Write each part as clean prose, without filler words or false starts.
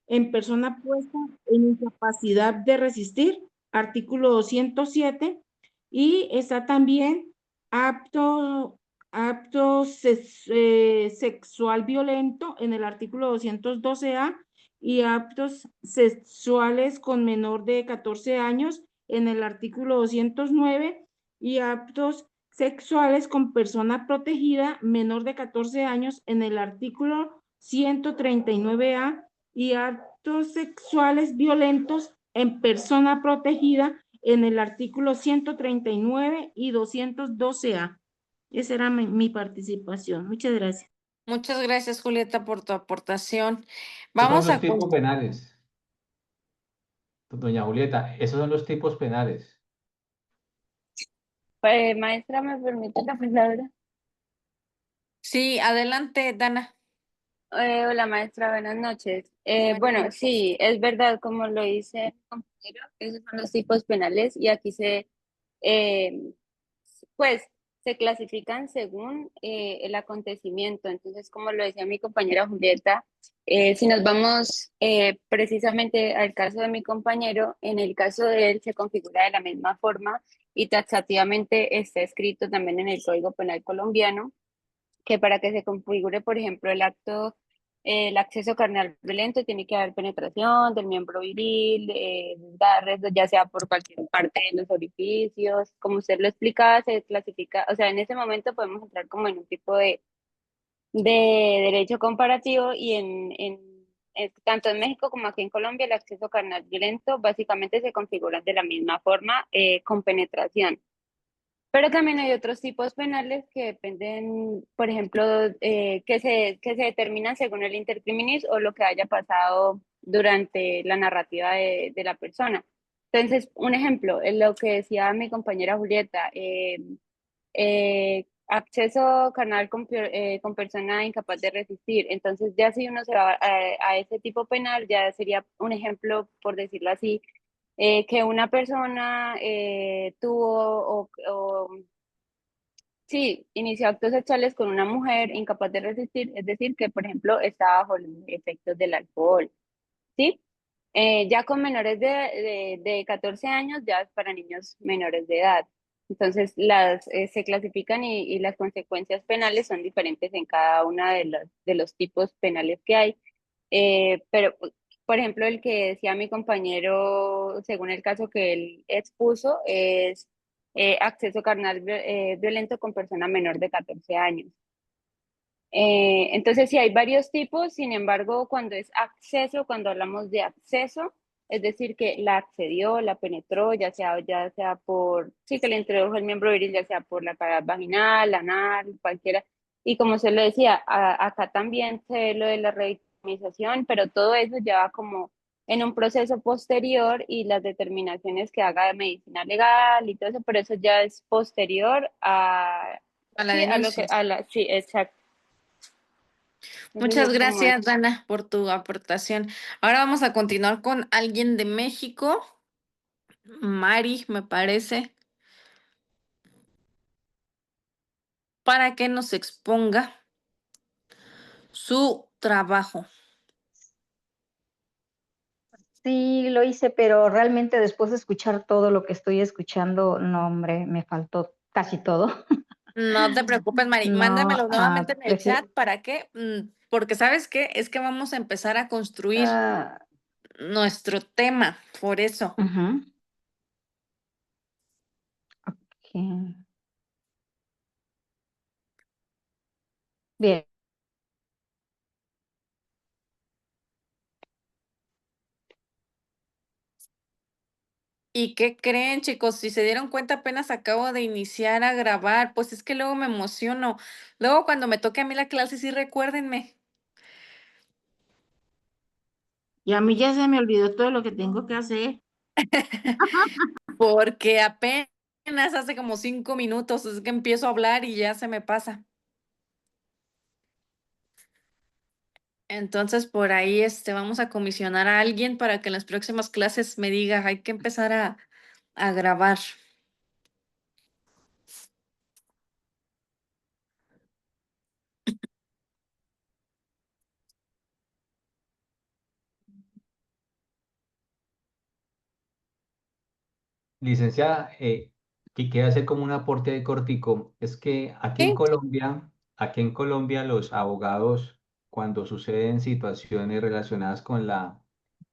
en persona puesta en incapacidad de resistir, artículo 207, y está también apto, sexual violento en el artículo 212A y actos sexuales con menor de 14 años en el artículo 209 y actos sexuales con persona protegida menor de 14 años en el artículo 139A y actos sexuales violentos en persona protegida en el artículo 139 y 212A. Esa era mi participación. Muchas gracias. Muchas gracias, Julieta, por tu aportación. Esos son Vamos los a... tipos penales. Doña Julieta, esos son los tipos penales. Maestra, ¿me permite la palabra? Sí, adelante, Dana. Hola, maestra, buenas noches. Buenas Bueno, noches. sí, es verdad, como lo dice mi compañero, esos son los tipos penales y aquí eh, pues, se clasifican según el acontecimiento. Entonces, como lo decía mi compañera Julieta, si nos vamos precisamente al caso de mi compañero, en el caso de él se configura de la misma forma y taxativamente está escrito también en el Código Penal colombiano que para que se configure, por ejemplo, el acceso carnal violento, tiene que haber penetración del miembro viril, dar, ya sea por cualquier parte de los orificios, como usted lo explicaba, se clasifica, o sea, en ese momento podemos entrar como en un tipo de derecho comparativo y tanto en México como aquí en Colombia el acceso carnal violento básicamente se configuran de la misma forma con penetración. Pero también hay otros tipos penales que dependen, por ejemplo, que se determinan según el intercriminis o lo que haya pasado durante la narrativa de la persona. Entonces, un ejemplo, en lo que decía mi compañera Julieta, acceso carnal con persona incapaz de resistir. Entonces, ya si uno se va a ese tipo penal, ya sería un ejemplo, por decirlo así, que una persona sí, inició actos sexuales con una mujer incapaz de resistir, es decir, que por ejemplo está bajo los efectos del alcohol, ¿sí? Ya con menores de 14 años, ya es para niños menores de edad. Entonces, se clasifican y las consecuencias penales son diferentes en cada una de los tipos penales que hay. Pero, por ejemplo, el que decía mi compañero, según el caso que él expuso, es acceso carnal violento con persona menor de 14 años. Entonces, sí, hay varios tipos, sin embargo, cuando es acceso, cuando hablamos de acceso, es decir, que la accedió, la penetró, ya sea por, sí, que le introdujo el miembro viril, ya sea por la cavidad vaginal, anal, cualquiera. Y como se lo decía, acá también se ve lo de la revictimización, pero todo eso ya va como en un proceso posterior y las determinaciones que haga de medicina legal y todo eso, pero eso ya es posterior A la sí, denuncia. sí, exacto. Eso Muchas sería como gracias, Dana, por tu aportación. Ahora vamos a continuar con alguien de México. Mari, me parece, para que nos exponga su trabajo. Sí, lo hice, pero realmente después de escuchar todo lo que estoy escuchando, no, hombre, me faltó casi todo. No te preocupes, Mari, No, mándamelo nuevamente en el prefiero. chat. ¿Para qué? Porque ¿sabes qué? Es que vamos a empezar a construir nuestro tema, por eso. Ujú, ok. Bien. ¿Y qué creen, chicos? Si se dieron cuenta, apenas acabo de iniciar a grabar, pues es que luego me emociono. Luego cuando me toque a mí la clase, sí recuérdenme, Y a mí ya se me olvidó todo lo que tengo que hacer. porque apenas hace como 5 minutos es que empiezo a hablar y ya se me pasa. Entonces, por ahí, vamos a comisionar a alguien para que en las próximas clases me diga, hay que empezar a grabar. Licenciada, que quiero hacer como un aporte de cortico, es que Sí. aquí en Colombia los abogados, cuando suceden situaciones relacionadas con la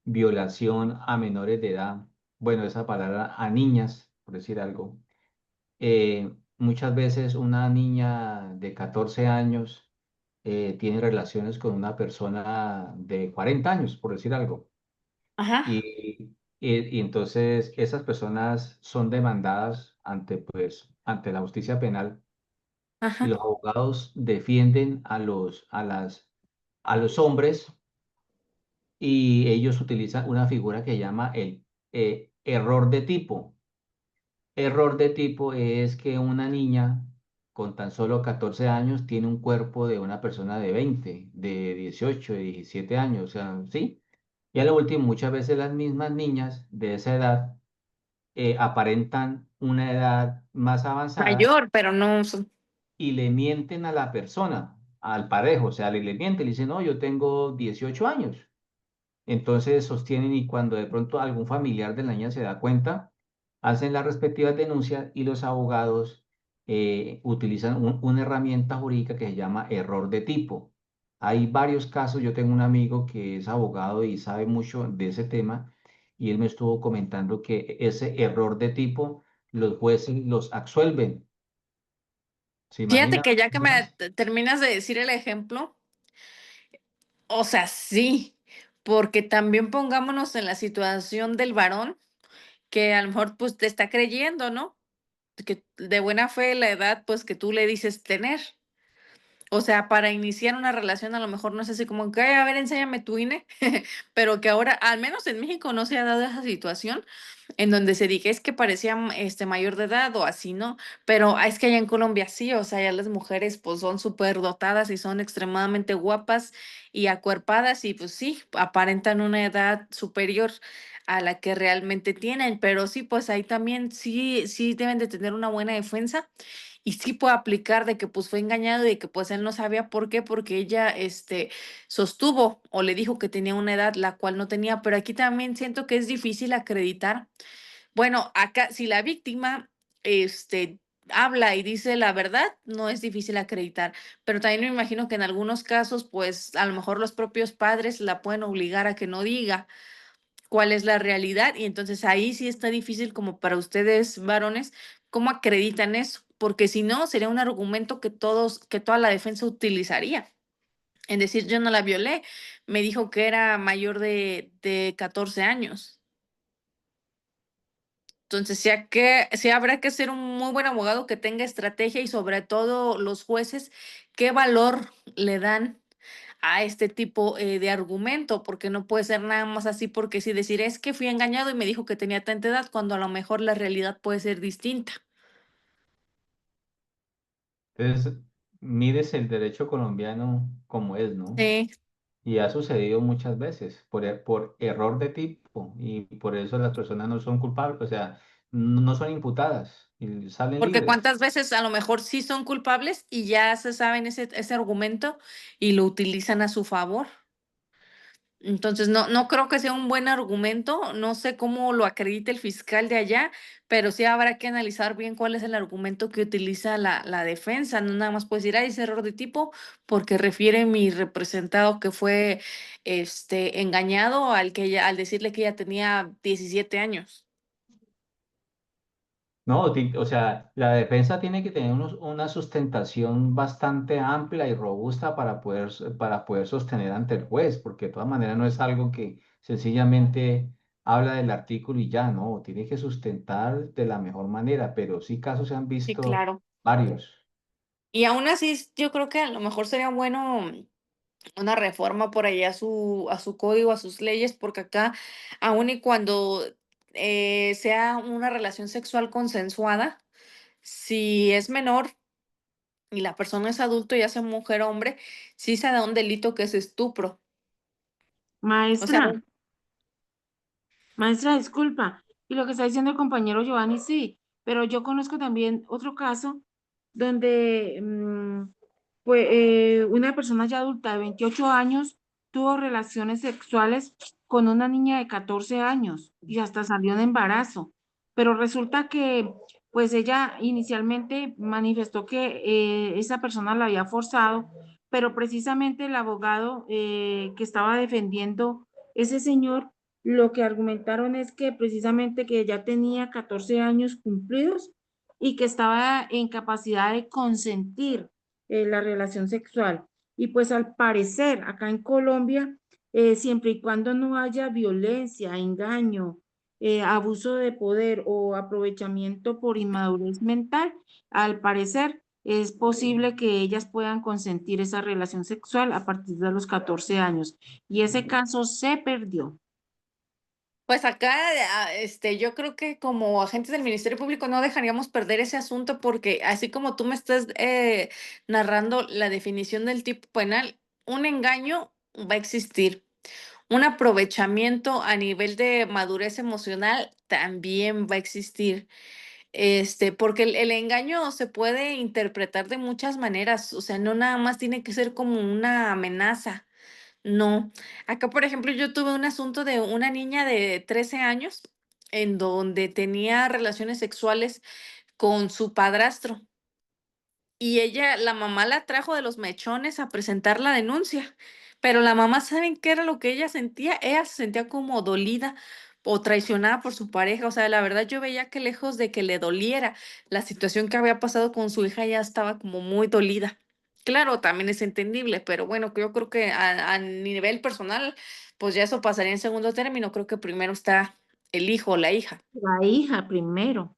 violación a menores de edad, bueno, esa palabra a niñas, por decir algo, muchas veces una niña de 14 años tiene relaciones con una persona de 40 años, por decir algo. Ajá, Y entonces esas personas son demandadas ante, pues, ante la justicia penal y ajá. los abogados defienden a los hombres y ellos utilizan una figura que llama el error de tipo. Error de tipo es que una niña con tan solo 14 años tiene un cuerpo de una persona de 20, de 18, de 17 años, o sea, ¿sí? Y a lo último, muchas veces las mismas niñas de esa edad aparentan una edad más avanzada Mayor, pero no. y le mienten a la persona, al parejo, o sea, le mienten, le dicen, no, yo tengo 18 años. Entonces sostienen y cuando de pronto algún familiar de la niña se da cuenta, hacen las respectivas denuncias y los abogados utilizan una herramienta jurídica que se llama error de tipo. Hay varios casos, yo tengo un amigo que es abogado y sabe mucho de ese tema y él me estuvo comentando que ese error de tipo los jueces los absuelven. ¿Se Fíjate imagina? que ya que me terminas de decir el ejemplo, o sea, sí, porque también pongámonos en la situación del varón que a lo mejor pues te está creyendo, ¿no? Que de buena fe la edad pues que tú le dices tener. O sea, para iniciar una relación a lo mejor no es así como que, "Ay, a ver, enséñame tu INE", pero que ahora, al menos en México, no se ha dado esa situación en donde se diga es que parecía mayor de edad o así, ¿no? Pero es que allá en Colombia sí, o sea, ya las mujeres pues son súper dotadas y son extremadamente guapas y acuerpadas y pues sí, aparentan una edad superior a la que realmente tienen, pero sí, pues ahí también sí deben de tener una buena defensa y sí puede aplicar de que, pues, fue engañado y de que, pues, él no sabía, ¿por qué? Porque ella, sostuvo o le dijo que tenía una edad la cual no tenía, pero aquí también siento que es difícil acreditar. Bueno, acá si la víctima, este, habla y dice la verdad, no es difícil acreditar, pero también me imagino que en algunos casos, pues, a lo mejor los propios padres la pueden obligar a que no diga cuál es la realidad, y entonces ahí sí está difícil como para ustedes varones, ¿cómo acreditan eso? Porque si no, sería un argumento que toda la defensa utilizaría, en decir: "Yo no la violé, me dijo que era mayor de 14 años". Entonces, sí habrá que ser un muy buen abogado que tenga estrategia y sobre todo los jueces, ¿qué valor le dan a este tipo, de argumento? Porque no puede ser nada más así porque sí decir: "Es que fui engañado y me dijo que tenía tanta edad", cuando a lo mejor la realidad puede ser distinta. Entonces, mires el derecho colombiano como es, ¿no? Sí, Y ha sucedido muchas veces por error de tipo y por eso las personas no son culpables, o sea, no son imputadas y salen porque libres. cuántas veces a lo mejor sí son culpables y ya se saben ese argumento y lo utilizan a su favor. Entonces, no creo que sea un buen argumento, no sé cómo lo acredite el fiscal de allá, pero sí habrá que analizar bien cuál es el argumento que utiliza la defensa, no nada más puedes decir: "Ay, es error de tipo", porque refiere mi representado que fue, engañado al decirle que ella tenía 17 años. No, o sea, la defensa tiene que tener una sustentación bastante amplia y robusta para poder sostener ante el juez, porque de todas maneras no es algo que sencillamente habla del artículo y ya, no, tiene que sustentar de la mejor manera, pero sí casos se han Sí, visto claro. varios. Y aún así, yo creo que a lo mejor sería bueno una reforma por ahí a su código, a sus leyes, porque acá, aun y cuando, sea una relación sexual consensuada, si es menor y la persona es adulto, ya sea mujer o hombre, sí se da un delito que es estupro. O sea, Maestra, maestra, disculpa. Y lo que está diciendo el compañero Giovanni, sí, pero yo conozco también otro caso donde una persona ya adulta de 28 años tuvo relaciones sexuales con una niña de 14 años y hasta salió en embarazo. pero resulta que pues ella inicialmente manifestó que esa persona la había forzado, pero precisamente el abogado que estaba defendiendo ese señor, lo que argumentaron es que precisamente que ya tenía 14 años cumplidos y que estaba en capacidad de consentir la relación sexual. Y pues al parecer acá en Colombia, siempre y cuando no haya violencia, engaño, abuso de poder o aprovechamiento por inmadurez mental, al parecer es posible que ellas puedan consentir esa relación sexual a partir de los 14 años. Y ese caso se perdió. Pues acá, yo creo que como agentes del Ministerio Público no dejaríamos perder ese asunto porque así como tú me estás narrando la definición del tipo penal, un engaño va a existir. Un aprovechamiento a nivel de madurez emocional también va a existir. Porque el engaño se puede interpretar de muchas maneras, o sea, no nada más tiene que ser como una amenaza. No, acá, por ejemplo, yo tuve un asunto de una niña de 13 años en donde tenía relaciones sexuales con su padrastro y ella, la mamá la trajo de los mechones a presentar la denuncia, pero la mamá, ¿saben qué era lo que ella sentía? Ella se sentía como dolida o traicionada por su pareja, o sea, la verdad yo veía que lejos de que le doliera la situación que había pasado con su hija, ella estaba como muy dolida. Claro, también es entendible, pero bueno, yo creo que a nivel personal, pues ya eso pasaría en segundo término, creo que primero está el hijo o la hija. La hija primero.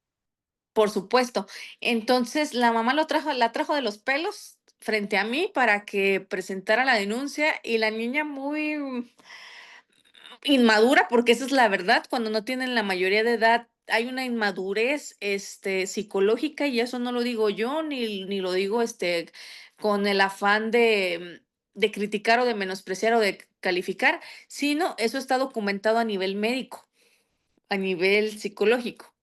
Por supuesto. Entonces, la mamá la trajo de los pelos frente a mí para que presentara la denuncia y la niña muy inmadura, porque esa es la verdad, cuando no tienen la mayoría de edad hay una inmadurez, psicológica y eso no lo digo yo ni lo digo, con el afán de criticar o de menospreciar o de calificar, sino eso está documentado a nivel médico, a nivel psicológico.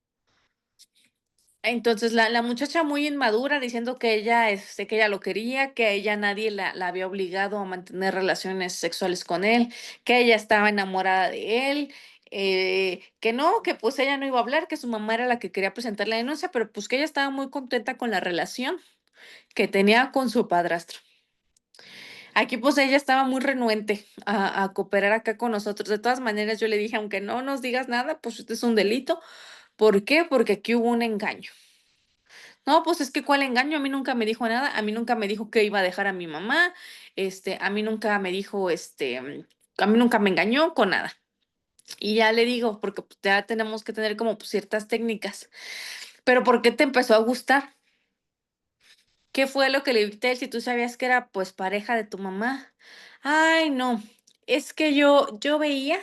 Entonces, la muchacha muy inmadura diciendo que ella, que ella lo quería, que a ella nadie la había obligado a mantener relaciones sexuales con él, que ella estaba enamorada de él, que no, que pues ella no iba a hablar, que su mamá era la que quería presentar la denuncia, pero pues que ella estaba muy contenta con la relación que tenía con su padrastro. Aquí pues ella estaba muy renuente a cooperar acá con nosotros. De todas maneras, yo le dije, aunque no nos digas nada, pues este es un delito. ¿Por qué? Porque aquí hubo un engaño. No, pues es que cuál engaño, a mí nunca me dijo nada, a mí nunca me dijo que iba a dejar a mi mamá, a mí nunca me dijo, a mí nunca me engañó con nada. Y ya le digo, porque pues, ya tenemos que tener como pues, ciertas técnicas. Pero ¿por qué te empezó a gustar? ¿Qué fue lo que le viste a él si tú sabías que era pues pareja de tu mamá? Ay, no, es que yo veía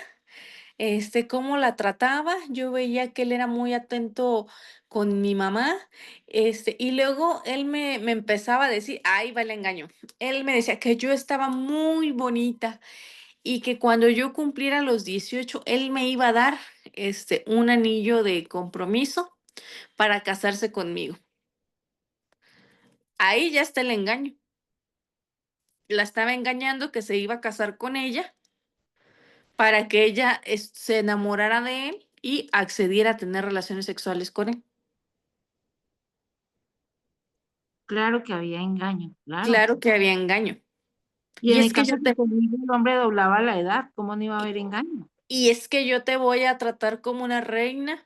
cómo la trataba, yo veía que él era muy atento con mi mamá, y luego él me empezaba a decir, ahí va el engaño. Él me decía que yo estaba muy bonita y que cuando yo cumpliera los 18 él me iba a dar, un anillo de compromiso para casarse conmigo. Ahí ya está el engaño. La estaba engañando que se iba a casar con ella para que ella, se enamorara de él y accediera a tener relaciones sexuales con él. Claro que había engaño, claro. Claro que había engaño. Y Y en el es que caso yo de te que el hombre doblaba la edad, ¿cómo no iba a haber engaño? y es que yo te voy a tratar como una reina,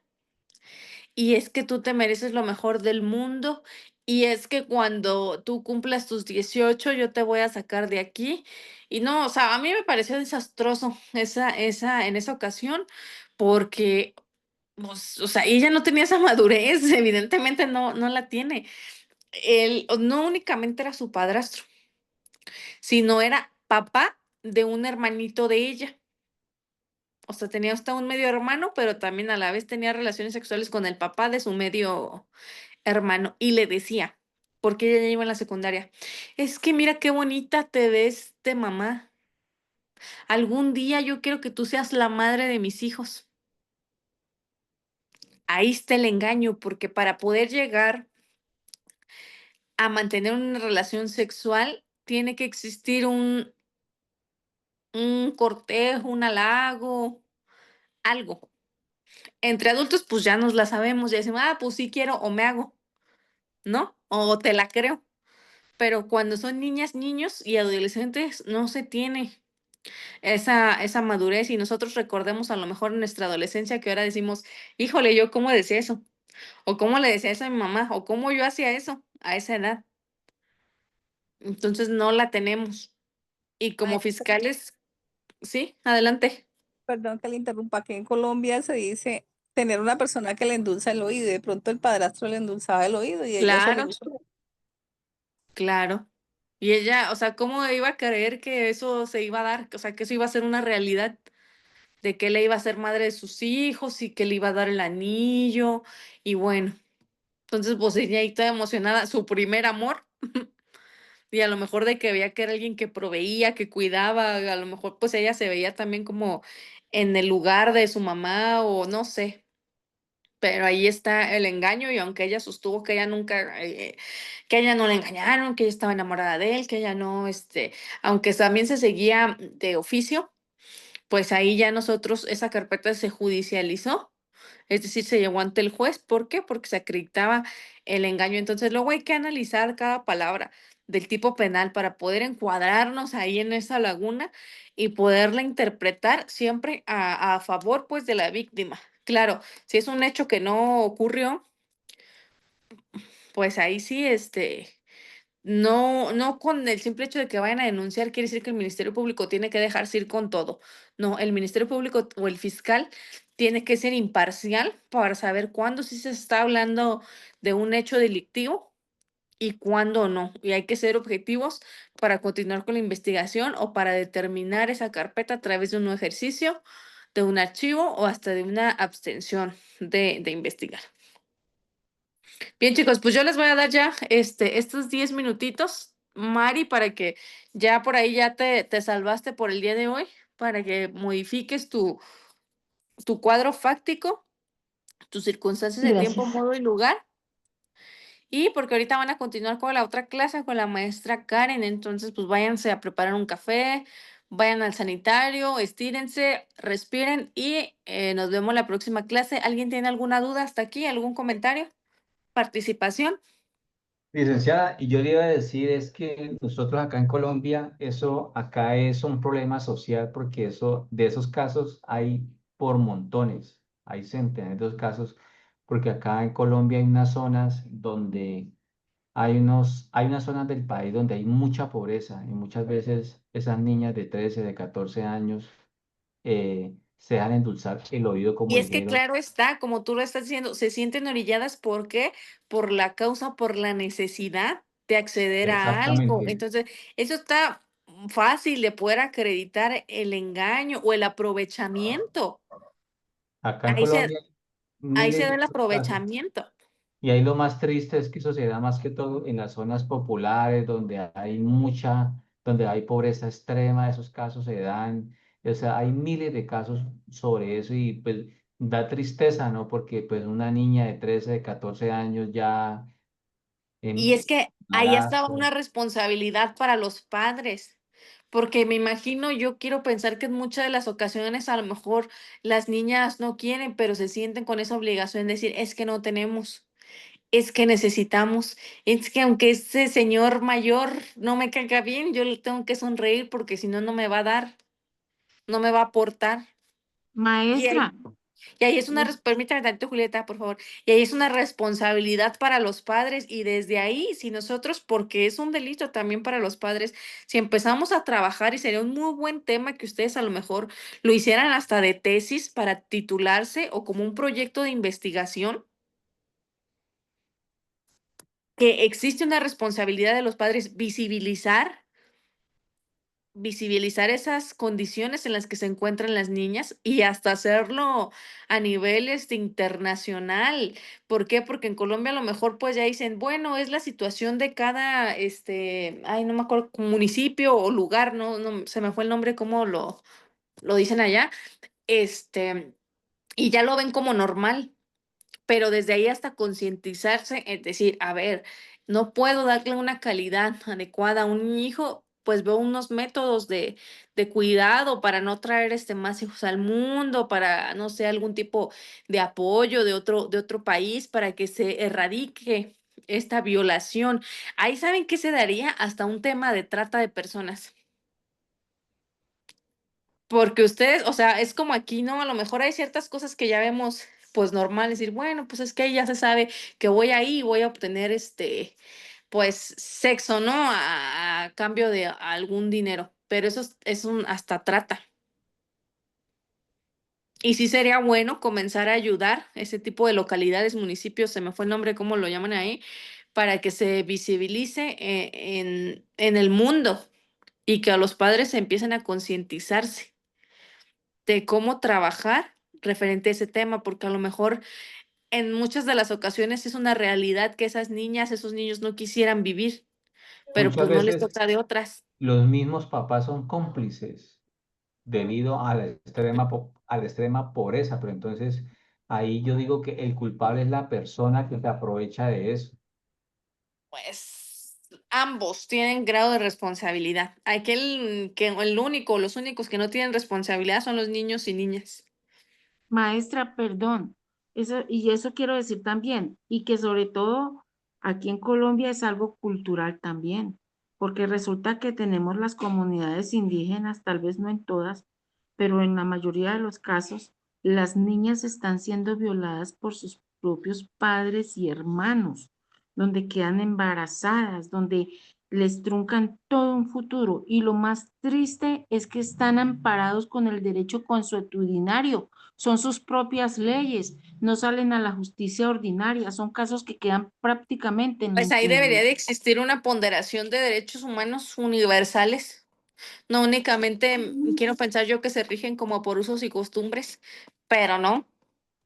y es que tú te mereces lo mejor del mundo, y es que cuando tú cumplas tus 18 yo te voy a sacar de aquí. Y no, o sea, a mí me pareció desastroso en esa ocasión, porque, pues, o sea, ella no tenía esa madurez, evidentemente no la tiene. Él no únicamente era su padrastro, sino era papá de un hermanito de ella. O sea, tenía hasta un medio hermano, pero también a la vez tenía relaciones sexuales con el papá de su medio hermano. Y le decía, porque ella ya iba en la secundaria, es que mira qué bonita te ves de mamá. Algún día yo quiero que tú seas la madre de mis hijos. Ahí está el engaño, porque para poder llegar a mantener una relación sexual, tiene que existir un cortejo, un halago, algo. Entre adultos, pues ya nos la sabemos, ya decimos, pues sí quiero o me hago, ¿no? O te la creo. Pero cuando son niñas, niños y adolescentes, no se tiene esa madurez y nosotros recordemos a lo mejor en nuestra adolescencia que ahora decimos, híjole, yo cómo decía eso, o cómo le decía eso a mi mamá, o cómo yo hacía eso a esa edad. Entonces no la tenemos. Y como Maestra, fiscales, sí, adelante. perdón que le interrumpa, que en Colombia se dice tener una persona que le endulza el oído y de pronto el padrastro le endulzaba el oído y a ella eso le Claro, gustó. claro. Y ella, o sea, ¿cómo iba a creer que eso se iba a dar? O sea, que eso iba a ser una realidad, de que él iba a ser madre de sus hijos y que le iba a dar el anillo. Y bueno, entonces pues ella ahí toda emocionada, su primer amor. Y a lo mejor de que veía que era alguien que proveía, que cuidaba, a lo mejor pues ella se veía también como en el lugar de su mamá o no sé, pero ahí está el engaño y aunque ella sostuvo que ella nunca, que ella no la engañaron, que ella estaba enamorada de él, que ella no, aunque también se seguía de oficio, pues ahí ya nosotros, esa carpeta se judicializó, es decir, se llevó ante el juez. ¿Por qué? Porque se acreditaba el engaño. Entonces, luego hay que analizar cada palabra del tipo penal para poder encuadrarnos ahí en esa laguna y poderla interpretar siempre a favor, pues, de la víctima. Claro, si es un hecho que no ocurrió, pues ahí sí, no con el simple hecho de que vayan a denunciar quiere decir que el Ministerio Público tiene que dejarse ir con todo. No, el Ministerio Público o el fiscal tiene que ser imparcial para saber cuándo sí se está hablando de un hecho delictivo y cuándo no. Y hay que ser objetivos para continuar con la investigación o para determinar esa carpeta a través de un ejercicio, de un archivo o hasta de una abstención de investigar. Bien, chicos, pues yo les voy a dar ya estos 10 minutitos, Mari, para que ya por ahí ya te salvaste por el día de hoy, para que modifiques tu cuadro fáctico, tus circunstancias Sí, de tiempo, gracias. modo y lugar, y porque ahorita van a continuar con la otra clase con la maestra Karen, entonces pues váyanse a preparar un café, vayan al sanitario, estírense, respiren y nos vemos la próxima clase. ¿Alguien tiene alguna duda hasta aquí? ¿Algún comentario? ¿Participación? Licenciada, y yo le iba a decir es que nosotros acá en Colombia, eso acá es un problema social porque eso, de esos casos hay por montones, hay centenares de esos casos, porque acá en Colombia hay unas zonas donde hay unas zonas del país donde hay mucha pobreza y muchas veces esas niñas de 13 de 14 años se dejan endulzar el oído, como Y es que dijeron. claro está, como tú lo estás diciendo, se sienten orilladas, ¿por qué? Por la causa, por la necesidad de acceder a algo. Exactamente. Entonces, eso está fácil de poder acreditar el engaño o el aprovechamiento. Acá en Ahí se, Colombia hay ahí se miles da de el esos casos. aprovechamiento. Y ahí lo más triste es que eso se da más que todo en las zonas populares, donde hay mucha, donde hay pobreza extrema, esos casos se dan, o sea, hay miles de casos sobre eso y pues da tristeza, ¿no? Porque pues una niña de 13 de 14 años ya Y en es que ahí estaba embarazo. una responsabilidad para los padres, porque me imagino, yo quiero pensar que en muchas de las ocasiones a lo mejor las niñas no quieren, pero se sienten con esa obligación de decir, es que no tenemos. Es que necesitamos, es que aunque ese señor mayor no me caiga bien, yo le tengo que sonreír porque si no, no me va a dar, no me va a aportar. Y Maestra, ahí, y ahí es una, permítame tantito, Julieta, por favor, y ahí es una responsabilidad para los padres y desde ahí, si nosotros, porque es un delito también para los padres, si empezamos a trabajar y sería un muy buen tema que ustedes a lo mejor lo hicieran hasta de tesis para titularse o como un proyecto de investigación que existe una responsabilidad de los padres visibilizar esas condiciones en las que se encuentran las niñas y hasta hacerlo a nivel internacional. ¿Por qué? Porque en Colombia a lo mejor pues ya dicen, bueno, es la situación de cada, ay, no me acuerdo, municipio o lugar, no, se me fue el nombre, ¿cómo lo dicen allá? Y ya lo ven como normal. Pero desde ahí hasta concientizarse, es decir, a ver, no puedo darle una calidad adecuada a un hijo pues veo unos métodos de cuidado para no traer más hijos al mundo, para, no sé, algún tipo de apoyo de otro país para que se erradique esta violación. Ahí saben que se daría hasta un tema de trata de personas. Porque ustedes, o sea, es como aquí, ¿no? A lo mejor hay ciertas cosas que ya vemos, pues normal, decir, bueno, pues es que ahí ya se sabe que voy ahí y voy a obtener pues sexo, ¿no? A cambio de algún dinero. Pero eso es un hasta trata. Y sí sería bueno comenzar a ayudar ese tipo de localidades, municipios, se me fue el nombre, ¿cómo lo llaman ahí? Para que se visibilice en el mundo y que a los padres se empiecen a concientizarse de cómo trabajar referente a ese tema, porque a lo mejor en muchas de las ocasiones es una realidad que esas niñas, esos niños no quisieran vivir, pero Muchas pues no les veces toca de otras. los mismos papás son cómplices debido a la extrema pobreza, pero entonces ahí yo digo que el culpable es la persona que se aprovecha de eso. Pues ambos tienen grado de responsabilidad. Aquel que los únicos que no tienen responsabilidad son los niños y niñas. Maestra, perdón, y eso quiero decir también, y que sobre todo aquí en Colombia es algo cultural también, porque resulta que tenemos las comunidades indígenas, tal vez no en todas, pero en la mayoría de los casos, las niñas están siendo violadas por sus propios padres y hermanos, donde quedan embarazadas, donde les truncan todo un futuro. Y lo más triste es que están amparados con el derecho consuetudinario, son sus propias leyes, no salen a la justicia ordinaria, son casos que quedan prácticamente en la Pues ahí impunidad. debería de existir una ponderación de derechos humanos universales. No únicamente quiero pensar yo que se rigen como por usos y costumbres, pero no,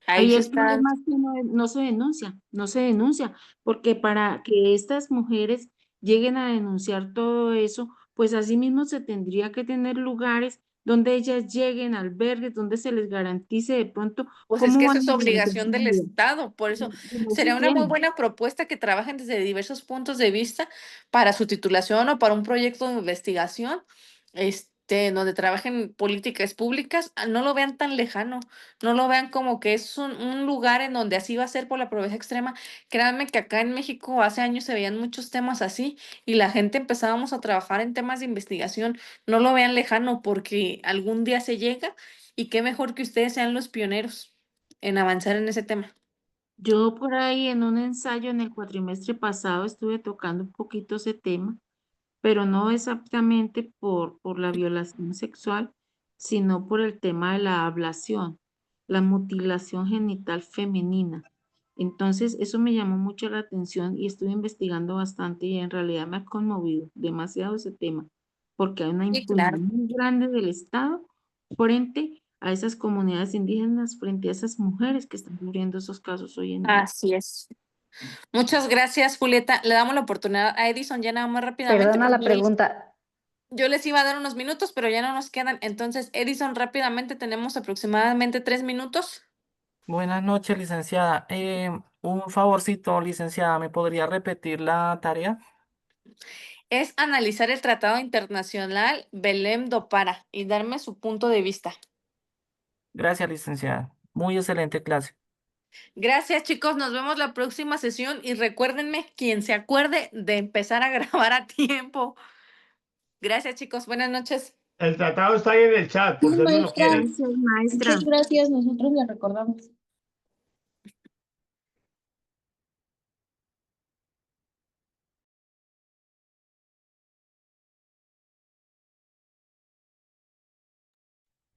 ahí Ahí se el está. problema es que no se denuncia, no se denuncia, porque para que estas mujeres lleguen a denunciar todo eso, pues así mismo se tendría que tener lugares donde ellas lleguen, albergues, donde se les garantice de pronto Pues es cómo que eso van es a ejercer obligación su del vida. Estado, por eso Y no se sería una muy tiene. buena propuesta que trabajen desde diversos puntos de vista para su titulación o para un proyecto de investigación, donde trabajen políticas públicas, no lo vean tan lejano, no lo vean como que es un lugar en donde así va a ser por la pobreza extrema. Créanme que acá en México hace años se veían muchos temas así y la gente empezábamos a trabajar en temas de investigación, no lo vean lejano porque algún día se llega y qué mejor que ustedes sean los pioneros en avanzar en ese tema. Yo por ahí en un ensayo en el cuatrimestre pasado estuve tocando un poquito ese tema, pero no exactamente por la violación sexual, sino por el tema de la ablación, la mutilación genital femenina. Entonces, eso me llamó mucho la atención y estuve investigando bastante y en realidad me ha conmovido demasiado ese tema, porque hay una Sí, impunidad claro. muy grande del Estado frente a esas comunidades indígenas, frente a esas mujeres que están sufriendo esos casos hoy en día. Así es. Muchas gracias, Julieta. Le damos la oportunidad a Edison ya nada más rápidamente Perdona porque la pregunta. yo les iba a dar unos minutos, pero ya no nos quedan. Entonces, Edison, rápidamente tenemos aproximadamente 3 minutos. Buenas noches, licenciada. Un favorcito, licenciada, ¿me podría repetir la tarea? Es analizar el Tratado Internacional Belém do Pará y darme su punto de vista. Gracias, licenciada. Muy excelente clase. Gracias, chicos. Nos vemos la próxima sesión y recuérdenme, quien se acuerde de empezar a grabar a tiempo. Gracias, chicos. Buenas noches. El tratado está ahí en el chat, por Sí, si alguien lo maestra, quiere. Gracias, maestra. muchas gracias, nosotros le recordamos.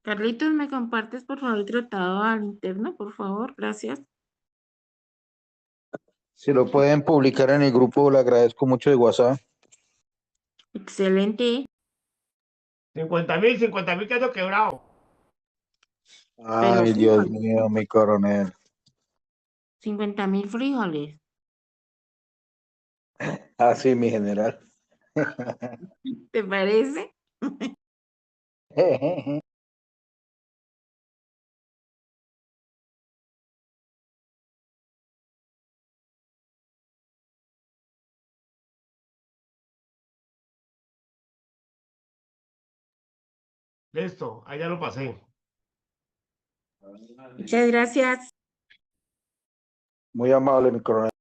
Carlitos, ¿me compartes por favor el tratado al interno, por favor? Gracias. Si lo pueden publicar en el grupo, le agradezco mucho de WhatsApp. Excelente. 50.000 quedó quebrado. Pero Ay, Dios frijoles, mío, mi coronel. 50.000 frijoles. Así, mi general. ¿Te parece? Listo, ahí ya lo pasé. Muchas gracias. Muy amable, mi coronel.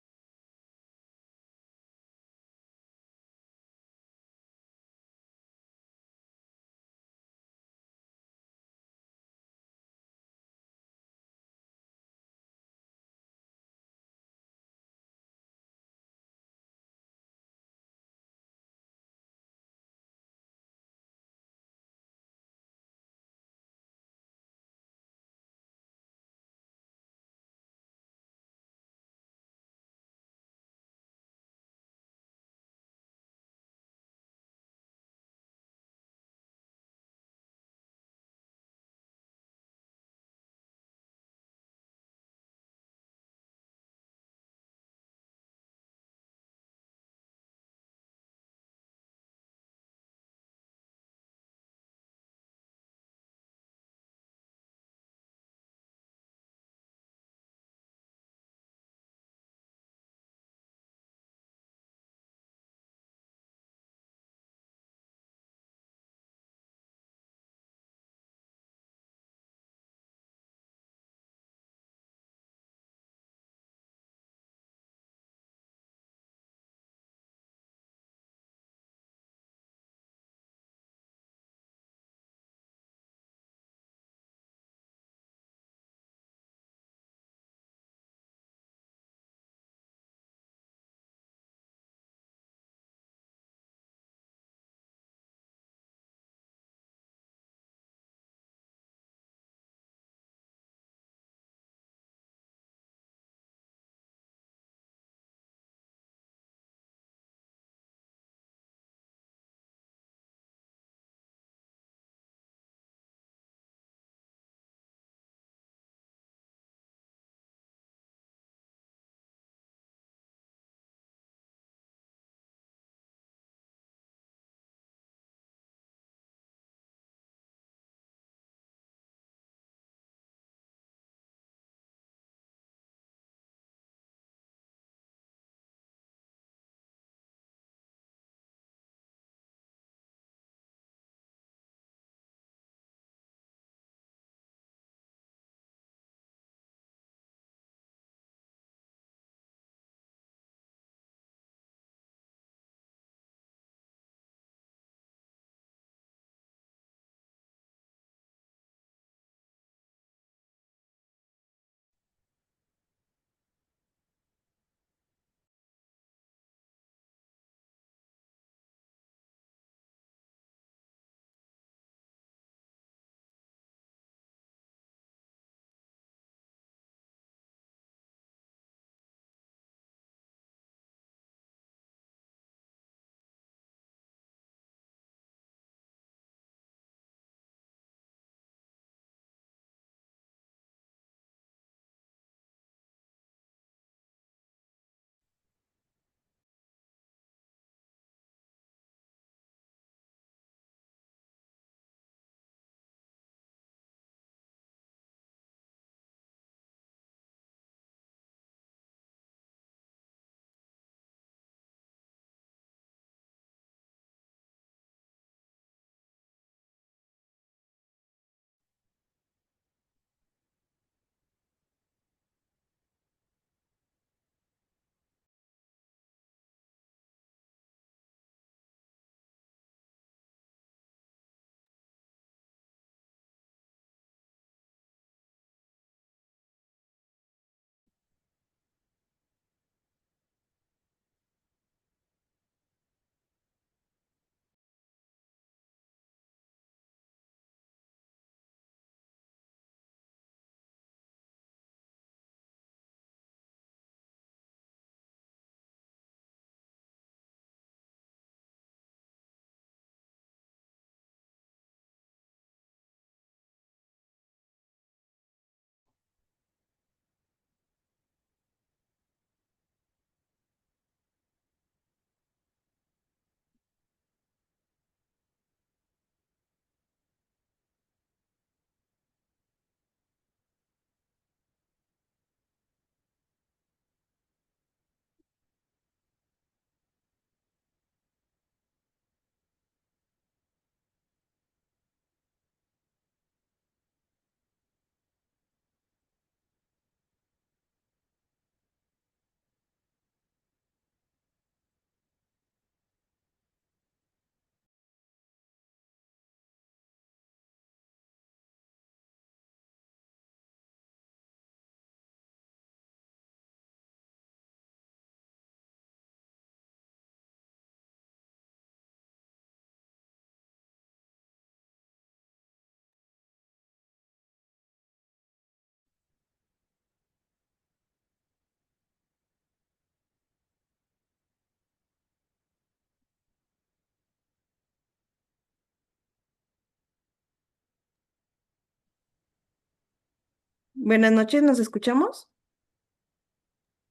Buenas noches, ¿nos escuchamos?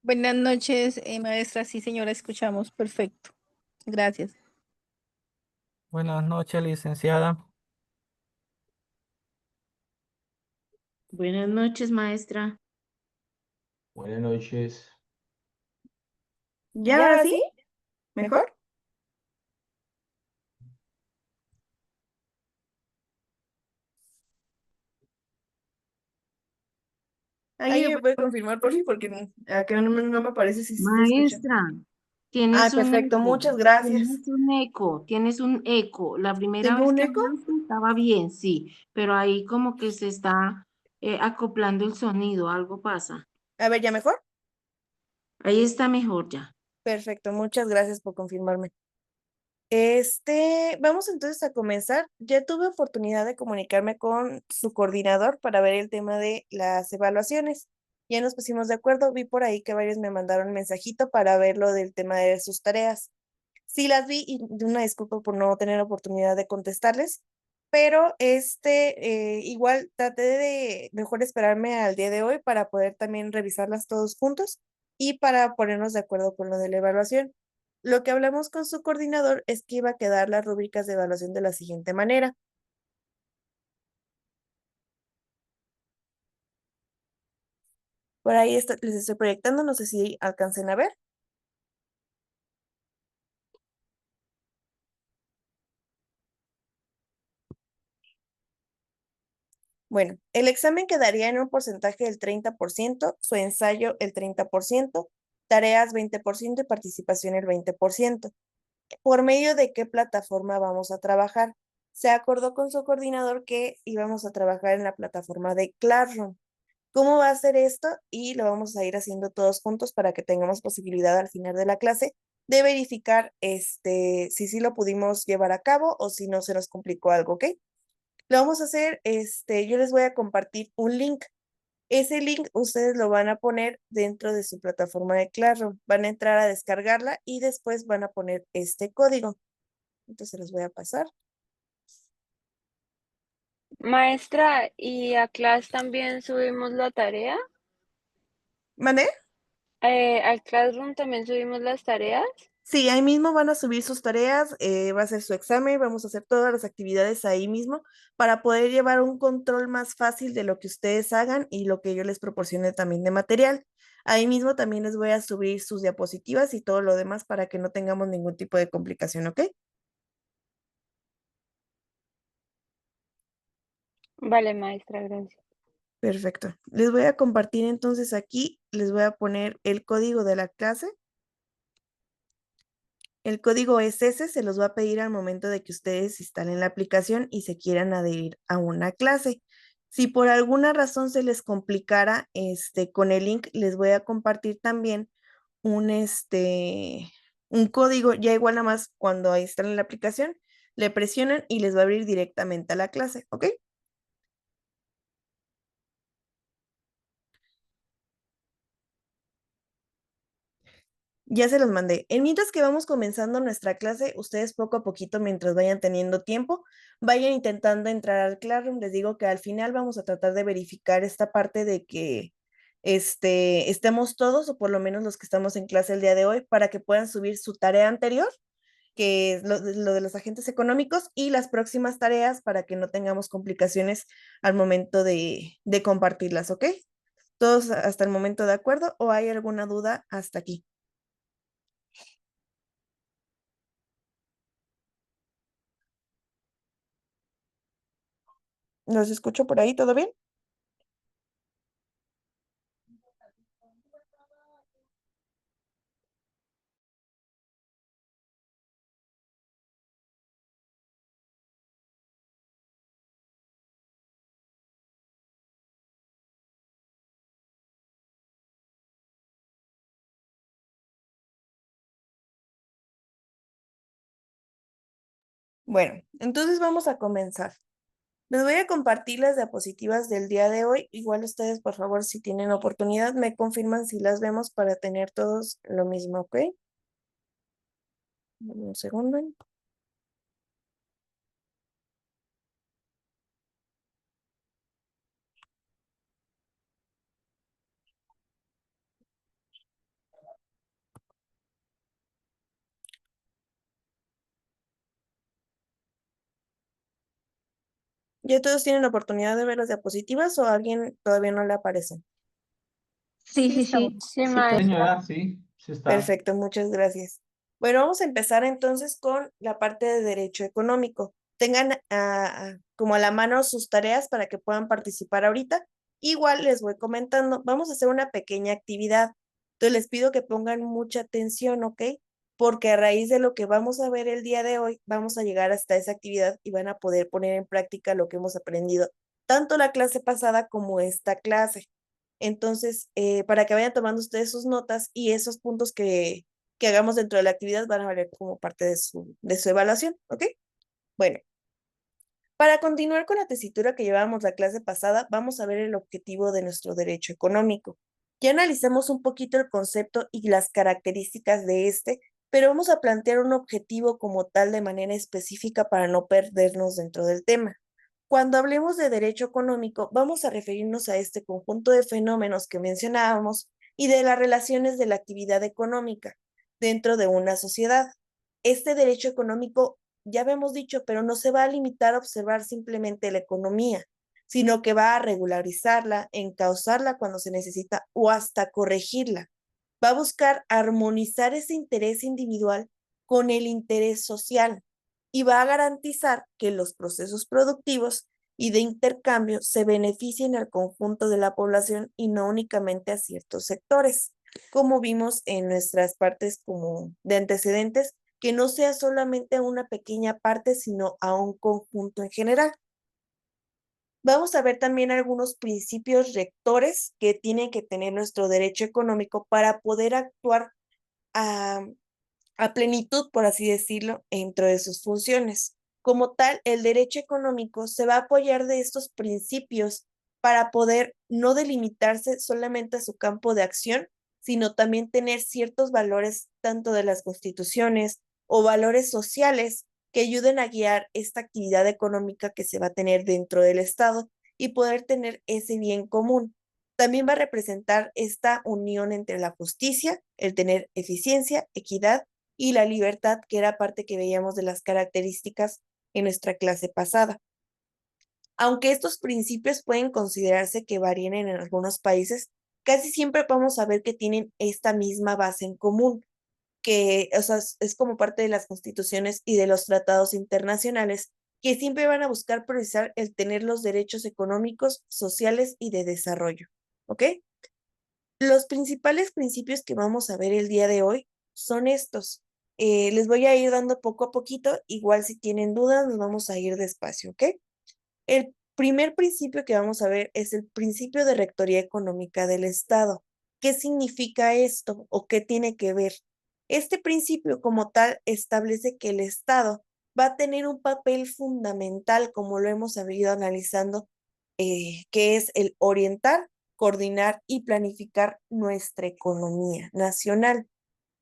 Buenas noches, maestra. Sí, señora, escuchamos. Perfecto. Gracias. Buenas noches, licenciada. Buenas noches, maestra. Buenas noches. ¿Ya ahora sí? ¿Mejor? ¿Alguien me puede confirmar por sí? Porque acá no me aparece si sí se escucha. Maestra, Ah, tienes un perfecto, eco. muchas gracias. Tienes un eco. Tienes un eco. La primera ¿Tengo vez un que eco? hablaste estaba bien, sí, pero ahí como que se está acoplando el sonido, algo pasa. A ver, ¿ya mejor? Ahí está mejor ya. Perfecto, muchas gracias por confirmarme. Vamos entonces a comenzar. Ya tuve oportunidad de comunicarme con su coordinador para ver el tema de las evaluaciones. Ya nos pusimos de acuerdo. Vi por ahí que varios me mandaron un mensajito para ver lo del tema de sus tareas. Sí las vi y una disculpa por no tener oportunidad de contestarles, pero igual traté de mejor esperarme al día de hoy para poder también revisarlas todos juntos y para ponernos de acuerdo con lo de la evaluación. Lo que hablamos con su coordinador es que iba a quedar las rúbricas de evaluación de la siguiente manera. Por ahí les estoy proyectando, no sé si alcancen a ver. Bueno, el examen quedaría en un porcentaje del 30%, su ensayo el 30%, tareas 20% y participación el 20%. ¿Por medio de qué plataforma vamos a trabajar? Se acordó con su coordinador que íbamos a trabajar en la plataforma de Classroom. ¿Cómo va a ser esto? Y lo vamos a ir haciendo todos juntos para que tengamos posibilidad al final de la clase de verificar si sí lo pudimos llevar a cabo o si no se nos complicó algo, ¿ok? Lo vamos a hacer, yo les voy a compartir un link. Ese link ustedes lo van a poner dentro de su plataforma de Classroom. Van a entrar a descargarla y después van a poner este código. Entonces los voy a pasar. Maestra, ¿y a clase también subimos la tarea? ¿Mané? ¿Al Classroom también subimos las tareas? Sí, ahí mismo van a subir sus tareas, va a ser su examen, vamos a hacer todas las actividades ahí mismo para poder llevar un control más fácil de lo que ustedes hagan y lo que yo les proporcione también de material. Ahí mismo también les voy a subir sus diapositivas y todo lo demás para que no tengamos ningún tipo de complicación, ¿ok? Vale, maestra, gracias. Perfecto. Les voy a compartir entonces aquí, les voy a poner el código de la clase. El código es ese, se los va a pedir al momento de que ustedes instalen la aplicación y se quieran adherir a una clase. Si por alguna razón se les complicara con el link, les voy a compartir también un, un código, ya igual nada más cuando instalen la aplicación, le presionan y les va a abrir directamente a la clase, ¿ok? Ya se los mandé. En mientras que vamos comenzando nuestra clase, ustedes poco a poquito, mientras vayan teniendo tiempo, vayan intentando entrar al Classroom. Les digo que al final vamos a tratar de verificar esta parte de que estemos todos, o por lo menos los que estamos en clase el día de hoy, para que puedan subir su tarea anterior, que es lo de los agentes económicos, y las próximas tareas para que no tengamos complicaciones al momento de compartirlas, ¿ok? ¿Todos hasta el momento de acuerdo o hay alguna duda hasta aquí? ¿Los escucho por ahí? ¿Todo bien? Bueno, entonces vamos a comenzar. Les voy a compartir las diapositivas del día de hoy. Igual ustedes, por favor, si tienen oportunidad, me confirman si las vemos para tener todos lo mismo, ¿ok? Dame un segundo. ¿Ya todos tienen la oportunidad de ver las diapositivas o a alguien todavía no le aparecen? Sí, Sí, sí, estamos. sí. Sí, Sí, maestra. Señora, sí, sí está. Perfecto, muchas gracias. Bueno, vamos a empezar entonces con la parte de derecho económico. Tengan como a la mano sus tareas para que puedan participar ahorita. Igual les voy comentando, vamos a hacer una pequeña actividad. Entonces les pido que pongan mucha atención, ¿ok? Porque a raíz de lo que vamos a ver el día de hoy, vamos a llegar hasta esa actividad y van a poder poner en práctica lo que hemos aprendido, tanto la clase pasada como esta clase. Entonces, para que vayan tomando ustedes sus notas y esos puntos que hagamos dentro de la actividad van a valer como parte de su evaluación, ¿ok? Bueno, para continuar con la tesitura que llevábamos la clase pasada, vamos a ver el objetivo de nuestro derecho económico. Ya analizamos un poquito el concepto y las características de este, pero vamos a plantear un objetivo como tal de manera específica para no perdernos dentro del tema. Cuando hablemos de derecho económico, vamos a referirnos a este conjunto de fenómenos que mencionábamos y de las relaciones de la actividad económica dentro de una sociedad. Este derecho económico, ya habíamos dicho, pero no se va a limitar a observar simplemente la economía, sino que va a regularizarla, encauzarla cuando se necesita o hasta corregirla. Va a buscar armonizar ese interés individual con el interés social y va a garantizar que los procesos productivos y de intercambio se beneficien al conjunto de la población y no únicamente a ciertos sectores, como vimos en nuestras partes como de antecedentes, que no sea solamente a una pequeña parte, sino a un conjunto en general. Vamos a ver también algunos principios rectores que tiene que tener nuestro derecho económico para poder actuar a plenitud, por así decirlo, dentro de sus funciones. Como tal, el derecho económico se va a apoyar de estos principios para poder no delimitarse solamente a su campo de acción, sino también tener ciertos valores, tanto de las constituciones o valores sociales, que ayuden a guiar esta actividad económica que se va a tener dentro del Estado y poder tener ese bien común. También va a representar esta unión entre la justicia, el tener eficiencia, equidad y la libertad, que era parte que veíamos de las características en nuestra clase pasada. Aunque estos principios pueden considerarse que varían en algunos países, casi siempre vamos a ver que tienen esta misma base en común, que o sea, es como parte de las constituciones y de los tratados internacionales, que siempre van a buscar priorizar el tener los derechos económicos, sociales y de desarrollo. ¿Ok? Los principales principios que vamos a ver el día de hoy son estos. Les voy a ir dando poco a poquito, igual si tienen dudas nos vamos a ir despacio, ¿ok? El primer principio que vamos a ver es el principio de rectoría económica del Estado. ¿Qué significa esto o qué tiene que ver? Este principio como tal establece que el Estado va a tener un papel fundamental, como lo hemos ido analizando, que es el orientar, coordinar y planificar nuestra economía nacional.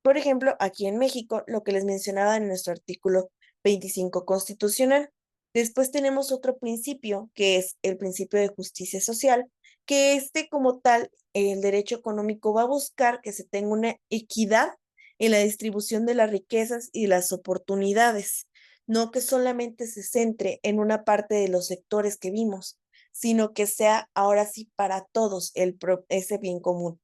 Por ejemplo, aquí en México, lo que les mencionaba en nuestro artículo 25 constitucional. Después tenemos otro principio, que es el principio de justicia social, que como tal, el derecho económico va a buscar que se tenga una equidad en la distribución de las riquezas y las oportunidades, no que solamente se centre en una parte de los sectores que vimos, sino que sea ahora sí para todos ese bien común,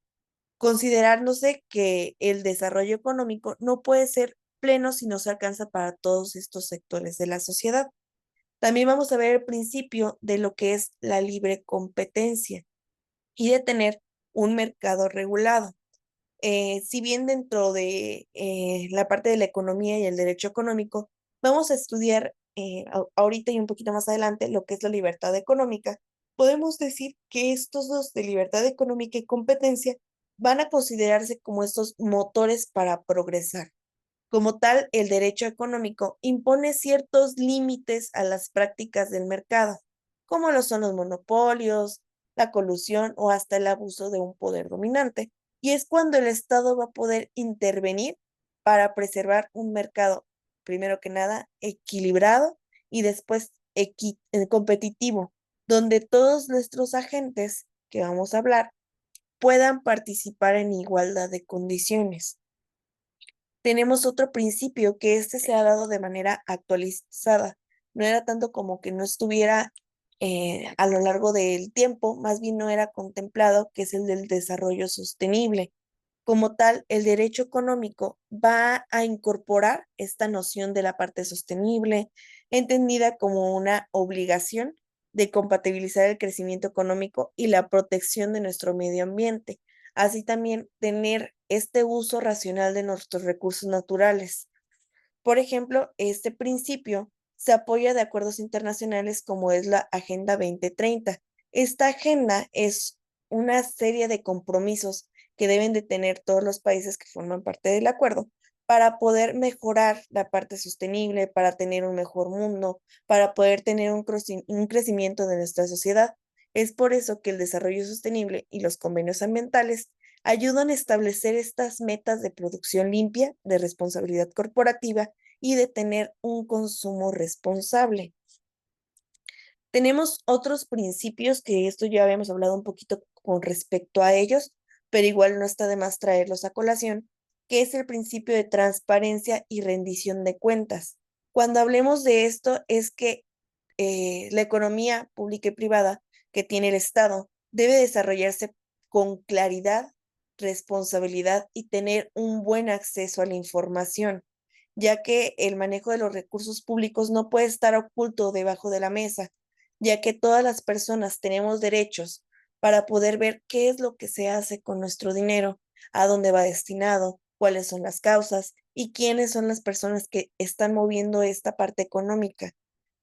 considerándose que el desarrollo económico no puede ser pleno si no se alcanza para todos estos sectores de la sociedad. También vamos a ver el principio de lo que es la libre competencia y de tener un mercado regulado. Si bien dentro de la parte de la economía y el derecho económico, vamos a estudiar ahorita y un poquito más adelante lo que es la libertad económica, podemos decir que estos dos de libertad económica y competencia van a considerarse como estos motores para progresar. Como tal, el derecho económico impone ciertos límites a las prácticas del mercado, como lo son los monopolios, la colusión o hasta el abuso de un poder dominante. Y es cuando el Estado va a poder intervenir para preservar un mercado, primero que nada, equilibrado y después competitivo, donde todos nuestros agentes que vamos a hablar puedan participar en igualdad de condiciones. Tenemos otro principio que se ha dado de manera actualizada. No era tanto como que no estuviera a lo largo del tiempo, más bien no era contemplado, que es el del desarrollo sostenible. Como tal, el derecho económico va a incorporar esta noción de la parte sostenible, entendida como una obligación de compatibilizar el crecimiento económico y la protección de nuestro medio ambiente, así también tener este uso racional de nuestros recursos naturales. Por ejemplo, este principio se apoya de acuerdos internacionales como es la Agenda 2030. Esta agenda es una serie de compromisos que deben de tener todos los países que forman parte del acuerdo para poder mejorar la parte sostenible, para tener un mejor mundo, para poder tener un crecimiento de nuestra sociedad. Es por eso que el desarrollo sostenible y los convenios ambientales ayudan a establecer estas metas de producción limpia, de responsabilidad corporativa y de tener un consumo responsable. Tenemos otros principios que esto ya habíamos hablado un poquito con respecto a ellos, pero igual no está de más traerlos a colación, que es el principio de transparencia y rendición de cuentas. Cuando hablemos de esto es que la economía pública y privada que tiene el Estado debe desarrollarse con claridad, responsabilidad y tener un buen acceso a la información, ya que el manejo de los recursos públicos no puede estar oculto debajo de la mesa, ya que todas las personas tenemos derechos para poder ver qué es lo que se hace con nuestro dinero, a dónde va destinado, cuáles son las causas y quiénes son las personas que están moviendo esta parte económica.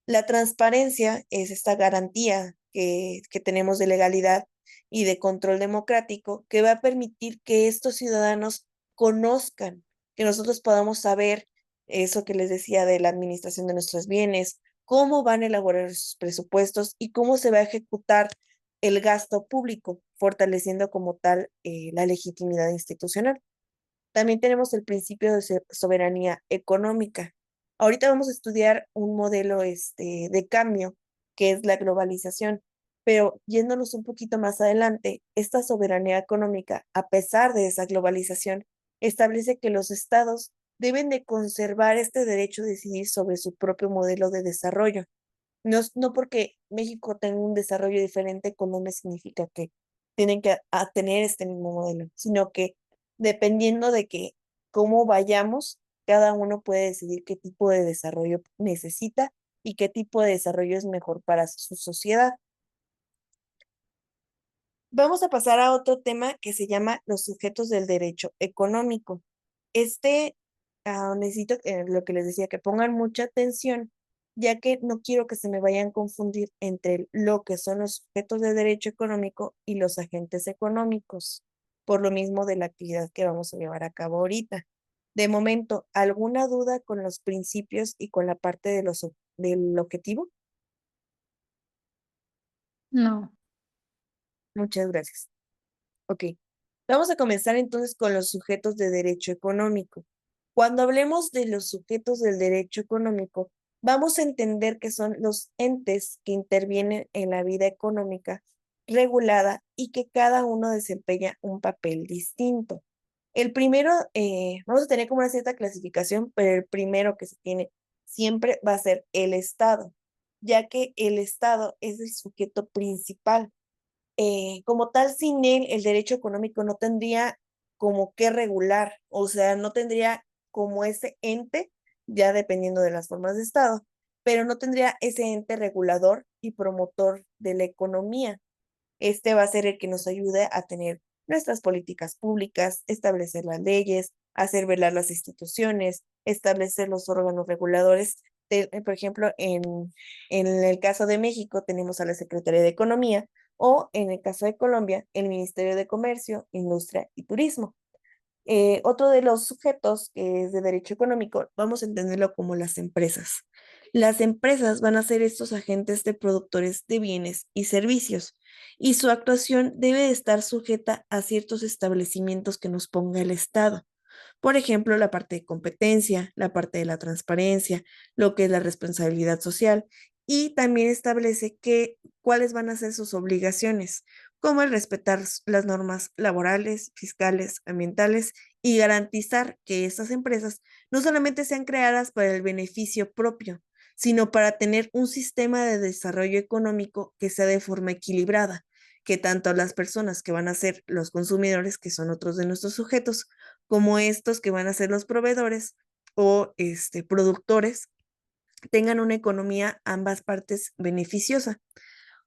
La transparencia es esta garantía que tenemos de legalidad y de control democrático que va a permitir que estos ciudadanos conozcan, que nosotros podamos saber eso que les decía de la administración de nuestros bienes, cómo van a elaborar sus presupuestos y cómo se va a ejecutar el gasto público, fortaleciendo como tal la legitimidad institucional. También tenemos el principio de soberanía económica. Ahorita vamos a estudiar un modelo de cambio, que es la globalización, pero yéndonos un poquito más adelante, esta soberanía económica, a pesar de esa globalización, establece que los estados deben de conservar este derecho a decidir sobre su propio modelo de desarrollo. No porque México tenga un desarrollo diferente, Colombia significa que tienen que tener este mismo modelo, sino que dependiendo de que cómo vayamos, cada uno puede decidir qué tipo de desarrollo necesita y qué tipo de desarrollo es mejor para su sociedad. Vamos a pasar a otro tema que se llama los sujetos del derecho económico. Necesito lo que les decía, que pongan mucha atención, ya que no quiero que se me vayan a confundir entre lo que son los sujetos de derecho económico y los agentes económicos, por lo mismo de la actividad que vamos a llevar a cabo ahorita. De momento, ¿alguna duda con los principios y con la parte del objetivo? No. Muchas gracias. Ok, vamos a comenzar entonces con los sujetos de derecho económico. Cuando hablemos de los sujetos del derecho económico, vamos a entender que son los entes que intervienen en la vida económica regulada y que cada uno desempeña un papel distinto. El primero, vamos a tener como una cierta clasificación, pero el primero que se tiene siempre va a ser el Estado, ya que el Estado es el sujeto principal. Como tal, sin él, el derecho económico no tendría como que regular, o sea, no tendría como ese ente, ya dependiendo de las formas de Estado, pero no tendría ese ente regulador y promotor de la economía. Este va a ser el que nos ayude a tener nuestras políticas públicas, establecer las leyes, hacer velar las instituciones, establecer los órganos reguladores. Por ejemplo, en el caso de México tenemos a la Secretaría de Economía o en el caso de Colombia, el Ministerio de Comercio, Industria y Turismo. Otro de los sujetos que es de derecho económico, vamos a entenderlo como las empresas. Las empresas van a ser estos agentes de productores de bienes y servicios y su actuación debe estar sujeta a ciertos establecimientos que nos ponga el Estado. Por ejemplo, la parte de competencia, la parte de la transparencia, lo que es la responsabilidad social y también establece cuáles van a ser sus obligaciones, como el respetar las normas laborales, fiscales, ambientales y garantizar que estas empresas no solamente sean creadas para el beneficio propio, sino para tener un sistema de desarrollo económico que sea de forma equilibrada, que tanto las personas que van a ser los consumidores, que son otros de nuestros sujetos, como estos que van a ser los proveedores o productores, tengan una economía ambas partes beneficiosa.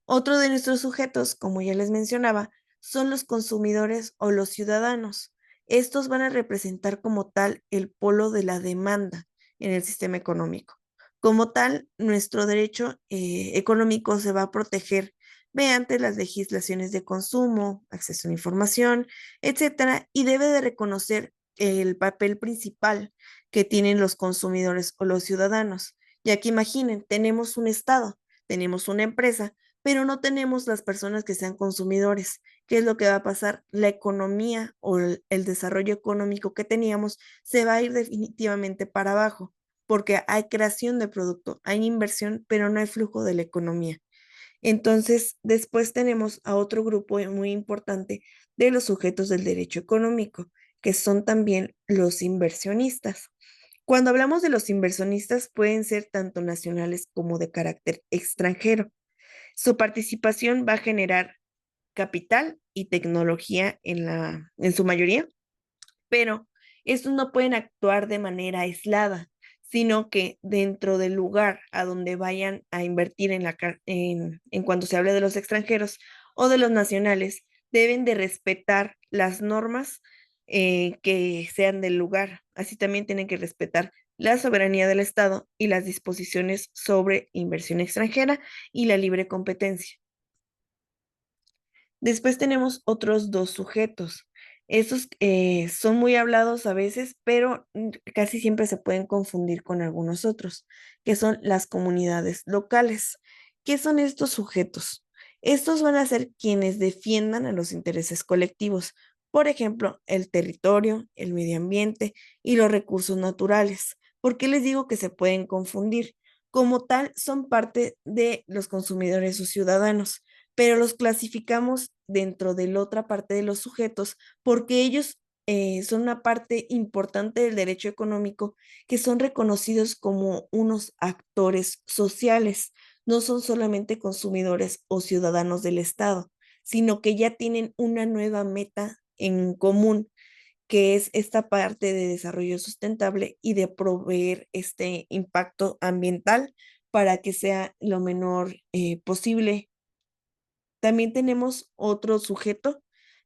Otro de nuestros sujetos, como ya les mencionaba, son los consumidores o los ciudadanos. Estos van a representar como tal el polo de la demanda en el sistema económico. Como tal, nuestro derecho económico se va a proteger mediante las legislaciones de consumo, acceso a la información, etcétera, y debe de reconocer el papel principal que tienen los consumidores o los ciudadanos. Ya que imaginen, tenemos un Estado, tenemos una empresa, pero no tenemos las personas que sean consumidores. ¿Qué es lo que va a pasar? La economía o el desarrollo económico que teníamos se va a ir definitivamente para abajo, porque hay creación de producto, hay inversión, pero no hay flujo de la economía. Entonces, después tenemos a otro grupo muy importante de los sujetos del derecho económico, que son también los inversionistas. Cuando hablamos de los inversionistas, pueden ser tanto nacionales como de carácter extranjero. Su participación va a generar capital y tecnología en su mayoría, pero estos no pueden actuar de manera aislada, sino que dentro del lugar a donde vayan a invertir en cuanto se hable de los extranjeros o de los nacionales, deben de respetar las normas que sean del lugar. Así también tienen que respetar la soberanía del Estado y las disposiciones sobre inversión extranjera y la libre competencia. Después tenemos otros dos sujetos. Estos son muy hablados a veces, pero casi siempre se pueden confundir con algunos otros, que son las comunidades locales. ¿Qué son estos sujetos? Estos van a ser quienes defiendan a los intereses colectivos, por ejemplo, el territorio, el medio ambiente y los recursos naturales. ¿Por qué les digo que se pueden confundir? Como tal, son parte de los consumidores o ciudadanos, pero los clasificamos dentro de la otra parte de los sujetos porque ellos son una parte importante del derecho económico que son reconocidos como unos actores sociales. No son solamente consumidores o ciudadanos del Estado, sino que ya tienen una nueva meta en común, que es esta parte de desarrollo sustentable y de proveer este impacto ambiental para que sea lo menor posible. También tenemos otro sujeto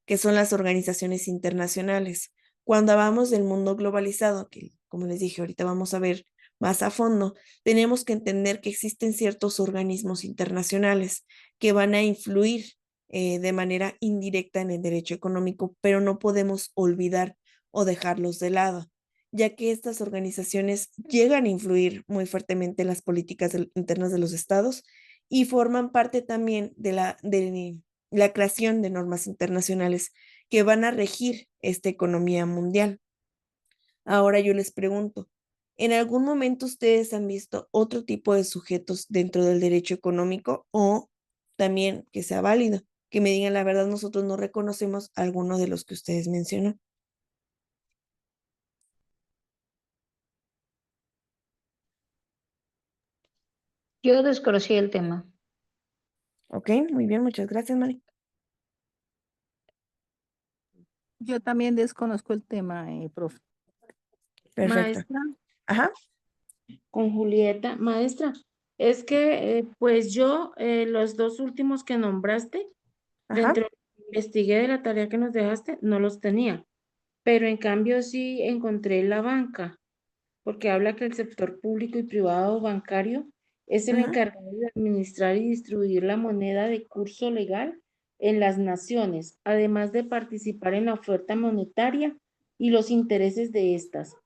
que son las organizaciones internacionales. Cuando hablamos del mundo globalizado, que como les dije, ahorita vamos a ver más a fondo, tenemos que entender que existen ciertos organismos internacionales que van a influir de manera indirecta en el derecho económico, pero no podemos olvidar o dejarlos de lado, ya que estas organizaciones llegan a influir muy fuertemente en las políticas internas de los estados y forman parte también de la creación de normas internacionales que van a regir esta economía mundial. Ahora yo les pregunto, ¿en algún momento ustedes han visto otro tipo de sujetos dentro del derecho económico o también que sea válido? Que me digan la verdad, nosotros no reconocemos alguno de los que ustedes mencionan. Yo desconocí el tema. Ok, muy bien, muchas gracias, Mari. Yo también desconozco el tema, profe. Perfecto. Maestra, Ajá. con Julieta, maestra, es que pues yo los dos últimos que nombraste, Ajá. dentro de lo que investigué de la tarea que nos dejaste, no los tenía, pero en cambio sí encontré la banca, porque habla que el sector público y privado bancario es el Ajá. encargado de administrar y distribuir la moneda de curso legal en las naciones, además de participar en la oferta monetaria y los intereses de estas.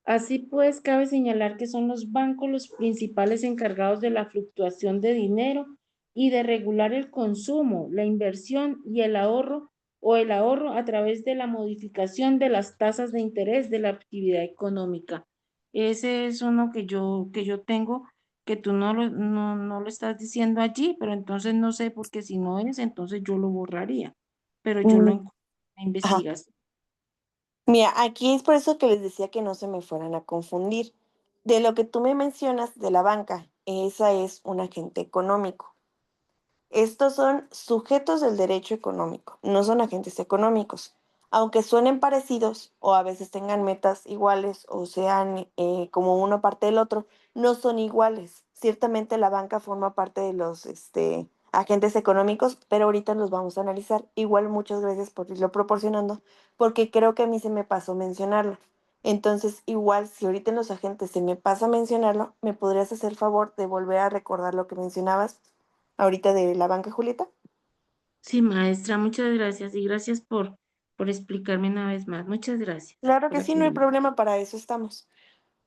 Así pues, cabe señalar que son los bancos los principales encargados de la fluctuación de dinero y de regular el consumo, la inversión y el ahorro o el ahorro a través de la modificación de las tasas de interés de la actividad económica. Ese es uno que yo tengo, que tú no lo estás diciendo allí, pero entonces no sé, porque si no es, entonces yo lo borraría, pero yo lo Mm, encontré en la Ajá. investigación. Mira, aquí es por eso que les decía que no se me fueran a confundir. De lo que tú me mencionas de la banca esa es un agente económico. Estos son sujetos del derecho económico, no son agentes económicos. Aunque suenen parecidos o a veces tengan metas iguales o sean como uno parte del otro, no son iguales. Ciertamente la banca forma parte de los agentes económicos, pero ahorita los vamos a analizar. Igual muchas gracias por irlo proporcionando, porque creo que a mí se me pasó mencionarlo. Entonces, igual si ahorita en los agentes se me pasa mencionarlo, ¿me podrías hacer favor de volver a recordar lo que mencionabas ahorita de la banca, Julieta? Sí, maestra, muchas gracias y gracias por explicarme una vez más. Muchas gracias Claro por que la sí, no hay aclaración. problema, para eso estamos.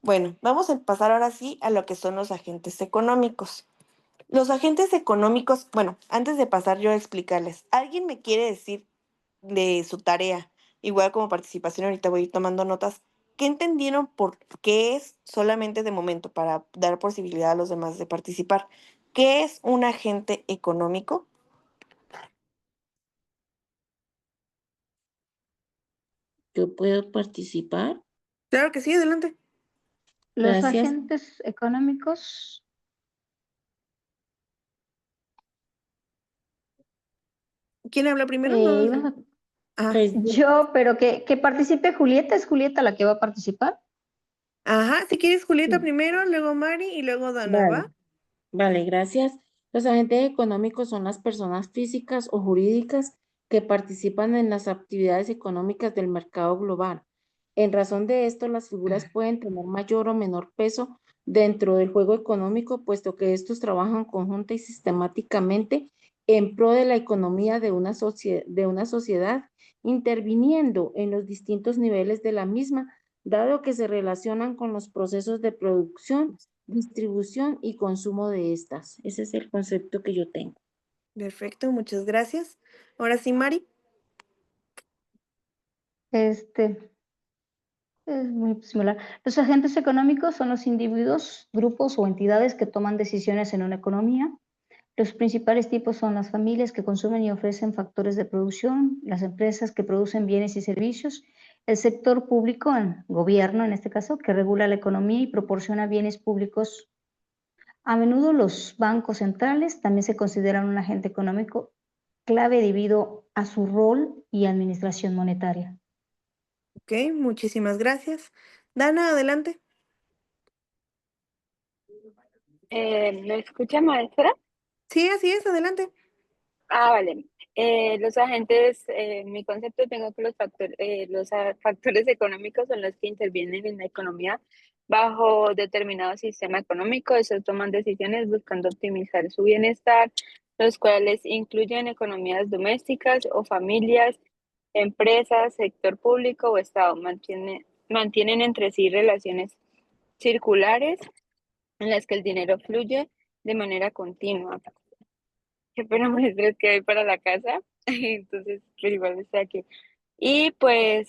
Bueno, vamos a pasar ahora sí a lo que son los agentes económicos. Los agentes económicos, bueno, antes de pasar yo a explicarles, ¿alguien me quiere decir de su tarea? Igual como participación, ahorita voy a ir tomando notas. ¿Qué entendieron por qué es solamente de momento para dar posibilidad a los demás de participar? ¿Qué es un agente económico? ¿Yo puedo participar? Claro que sí, adelante. Los Gracias. agentes económicos, ¿Quién habla primero? No. iban a- Ah, Pues, yo, pero que participe Julieta, ¿es Julieta la que va a participar? ajá, si quieres Julieta sí, primero, luego Mari y luego Dana, vale. ¿va? Vale, gracias. Los agentes económicos son las personas físicas o jurídicas que participan en las actividades económicas del mercado global. En razón de esto, las figuras pueden tener mayor o menor peso dentro del juego económico, puesto que estos trabajan conjunta y sistemáticamente en pro de la economía de una sociedad, interviniendo en los distintos niveles de la misma, dado que se relacionan con los procesos de producción, distribución y consumo de estas. Ese es el concepto que yo tengo. Perfecto, muchas gracias. Ahora sí, Mari. Este, es muy similar. Los agentes económicos son los individuos, grupos o entidades que toman decisiones en una economía. Los principales tipos son las familias que consumen y ofrecen factores de producción, las empresas que producen bienes y servicios, el sector público, el gobierno en este caso, que regula la economía y proporciona bienes públicos. A menudo los bancos centrales también se consideran un agente económico clave debido a su rol y administración monetaria. Ok, muchísimas gracias. Dana, adelante. ¿Me escucha, maestra? Sí, así es, adelante. Vale. Los agentes, mi concepto tengo que factores económicos son los que intervienen en la economía bajo determinado sistema económico. Esos toman decisiones buscando optimizar su bienestar, los cuales incluyen economías domésticas o familias, empresas, sector público o Estado. Mantienen entre sí relaciones circulares en las que el dinero fluye de manera continua. Qué pena maestra que hay para la casa, entonces, pero igual está aquí. Y pues,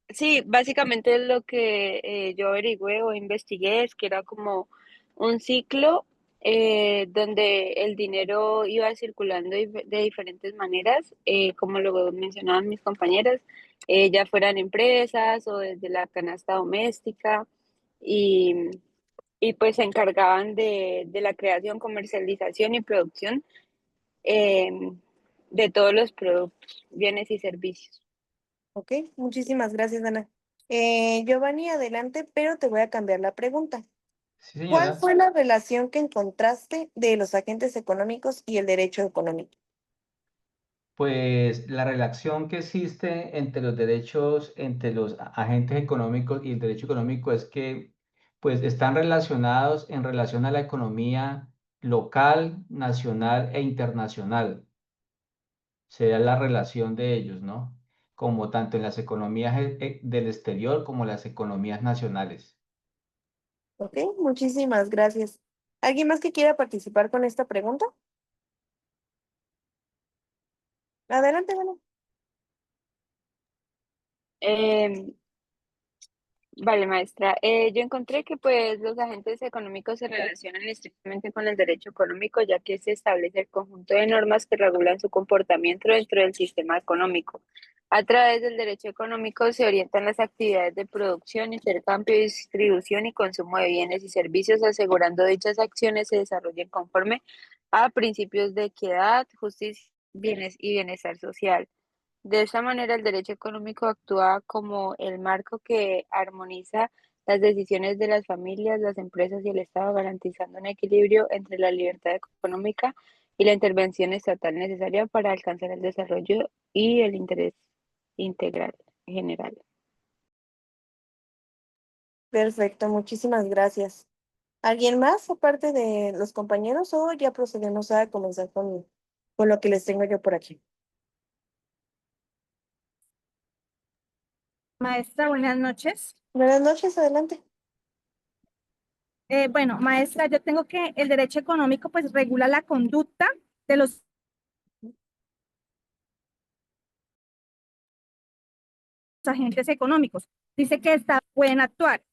sí, básicamente lo que yo averigüé o investigué es que era como un ciclo donde el dinero iba circulando de diferentes maneras, como lo mencionaban mis compañeras, ya fueran empresas o desde la canasta doméstica, y, y pues se encargaban de la creación, comercialización y producción de todos los productos, bienes y servicios. Ok, muchísimas gracias, Dana. Giovanni, adelante, pero te voy a cambiar la pregunta. Sí, ¿Cuál señora. fue la relación que encontraste de los agentes económicos y el derecho económico? Pues la relación que existe entre los derechos, entre los agentes económicos y el derecho económico es que pues están relacionados en relación a la economía local, nacional e internacional. Sería la relación de ellos, ¿no? Como tanto en las economías del exterior como las economías nacionales. Ok, muchísimas gracias. ¿Alguien más que quiera participar con esta pregunta? Adelante, Dana. Eh, Vale, maestra. Yo encontré que pues los agentes económicos se relacionan estrictamente con el derecho económico, ya que se establece el conjunto de normas que regulan su comportamiento dentro del sistema económico. A través del derecho económico se orientan las actividades de producción, intercambio, distribución y consumo de bienes y servicios, asegurando dichas acciones se desarrollen conforme a principios de equidad, justicia, bienes y bienestar social. De esta manera, el derecho económico actúa como el marco que armoniza las decisiones de las familias, las empresas y el Estado, garantizando un equilibrio entre la libertad económica y la intervención estatal necesaria para alcanzar el desarrollo y el interés integral general. Perfecto, muchísimas gracias. ¿Alguien más aparte de los compañeros o ya procedemos a comenzar con lo que les tengo yo por aquí? Maestra, buenas noches. Buenas noches, adelante. Bueno, maestra, yo tengo que el derecho económico pues regula la conducta de los agentes económicos. Dice que pueden actuar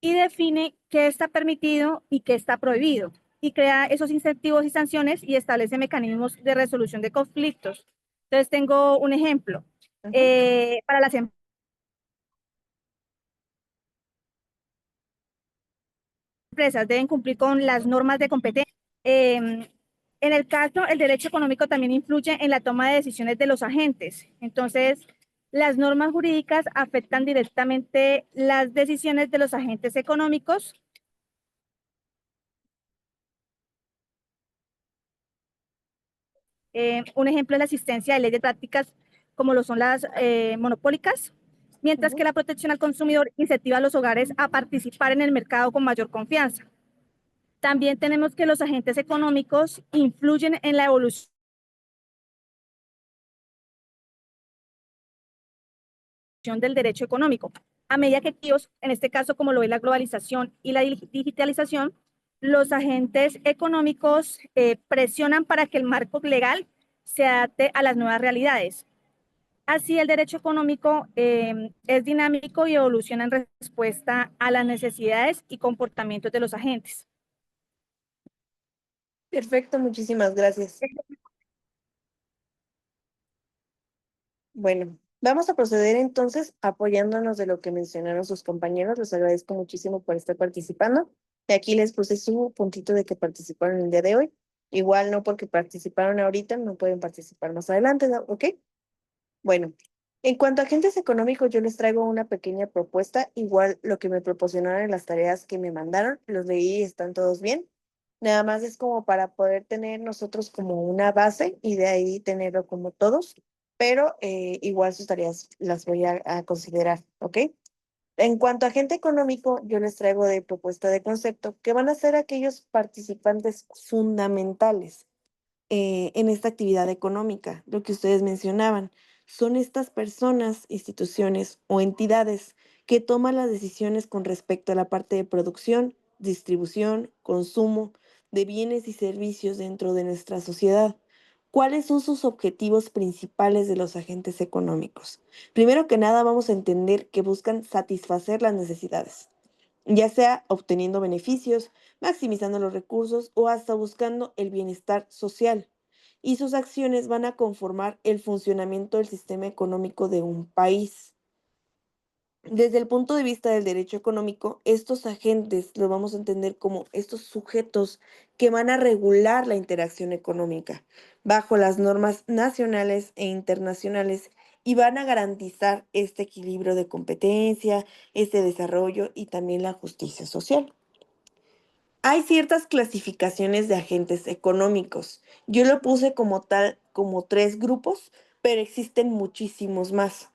y define qué está permitido y qué está prohibido y crea esos incentivos y sanciones y establece mecanismos de resolución de conflictos. Entonces tengo un ejemplo. Para las empresas deben cumplir con las normas de competencia. En el caso, el derecho económico también influye en la toma de decisiones de los agentes. Entonces, las normas jurídicas afectan directamente las decisiones de los agentes económicos. Un ejemplo es la existencia de leyes de prácticas como lo son las monopólicas, mientras que la protección al consumidor incentiva a los hogares a participar en el mercado con mayor confianza. También tenemos que los agentes económicos influyen en la evolución del derecho económico. A medida que en este caso como lo es la globalización y la digitalización, los agentes económicos presionan para que el marco legal se adapte a las nuevas realidades. Así, el derecho económico es dinámico y evoluciona en respuesta a las necesidades y comportamientos de los agentes. Perfecto, muchísimas gracias. Bueno, vamos a proceder entonces apoyándonos de lo que mencionaron sus compañeros. Les agradezco muchísimo por estar participando. Y aquí les puse su puntito de que participaron el día de hoy. Igual no porque participaron ahorita, no pueden participar más adelante, ¿no? ¿Ok? Bueno, en cuanto a agentes económicos, yo les traigo una pequeña propuesta. Igual lo que me proporcionaron en las tareas que me mandaron, los leí y están todos bien. Nada más es como para poder tener nosotros como una base y de ahí tenerlo como todos, pero igual sus tareas las voy a considerar, ¿ok? En cuanto a agente económico, yo les traigo de propuesta de concepto que van a ser aquellos participantes fundamentales en esta actividad económica, lo que ustedes mencionaban. Son estas personas, instituciones o entidades que toman las decisiones con respecto a la parte de producción, distribución, consumo de bienes y servicios dentro de nuestra sociedad. ¿Cuáles son sus objetivos principales de los agentes económicos? Primero que nada, vamos a entender que buscan satisfacer las necesidades, ya sea obteniendo beneficios, maximizando los recursos o hasta buscando el bienestar social. Y sus acciones van a conformar el funcionamiento del sistema económico de un país. Desde el punto de vista del derecho económico, estos agentes lo vamos a entender como estos sujetos que van a regular la interacción económica bajo las normas nacionales e internacionales y van a garantizar este equilibrio de competencia, este desarrollo y también la justicia social. Hay ciertas clasificaciones de agentes económicos. Yo lo puse como tal, como 3 grupos, pero existen muchísimos más.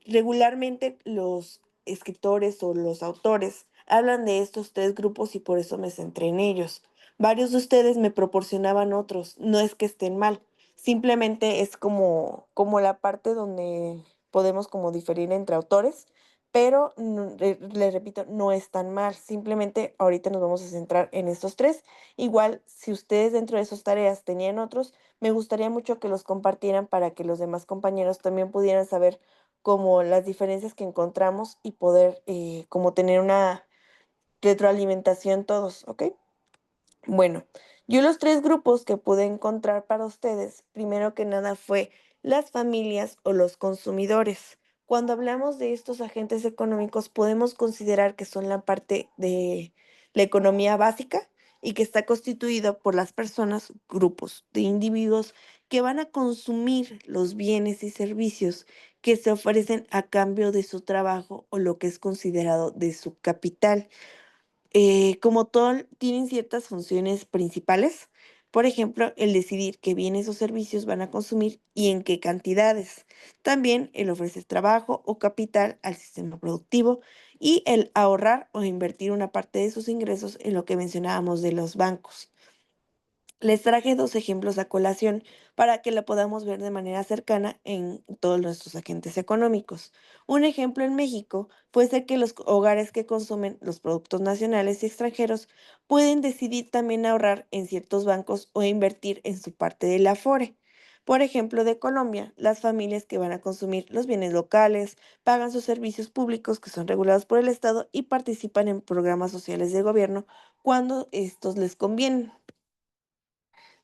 Regularmente los escritores o los autores hablan de estos 3 grupos y por eso me centré en ellos. Varios de ustedes me proporcionaban otros, no es que estén mal, simplemente es como la parte donde podemos como diferir entre autores, pero les repito, no es tan mal. Simplemente ahorita nos vamos a centrar en estos 3. Igual, si ustedes dentro de esas tareas tenían otros, me gustaría mucho que los compartieran para que los demás compañeros también pudieran saber como las diferencias que encontramos y poder como tener una retroalimentación todos, ¿ok? Bueno, yo los 3 grupos que pude encontrar para ustedes, primero que nada fue las familias o los consumidores. Cuando hablamos de estos agentes económicos, podemos considerar que son la parte de la economía básica y que está constituida por las personas, grupos de individuos que van a consumir los bienes y servicios que se ofrecen a cambio de su trabajo o lo que es considerado de su capital. Como todo, tienen ciertas funciones principales. Por ejemplo, el decidir qué bienes o servicios van a consumir y en qué cantidades. También el ofrecer trabajo o capital al sistema productivo y el ahorrar o invertir una parte de sus ingresos en lo que mencionábamos de los bancos. Les traje 2 ejemplos a colación para que la podamos ver de manera cercana en todos nuestros agentes económicos. Un ejemplo en México puede ser que los hogares que consumen los productos nacionales y extranjeros pueden decidir también ahorrar en ciertos bancos o invertir en su parte del Afore. Por ejemplo, de Colombia, las familias que van a consumir los bienes locales pagan sus servicios públicos que son regulados por el Estado y participan en programas sociales de gobierno cuando estos les convienen.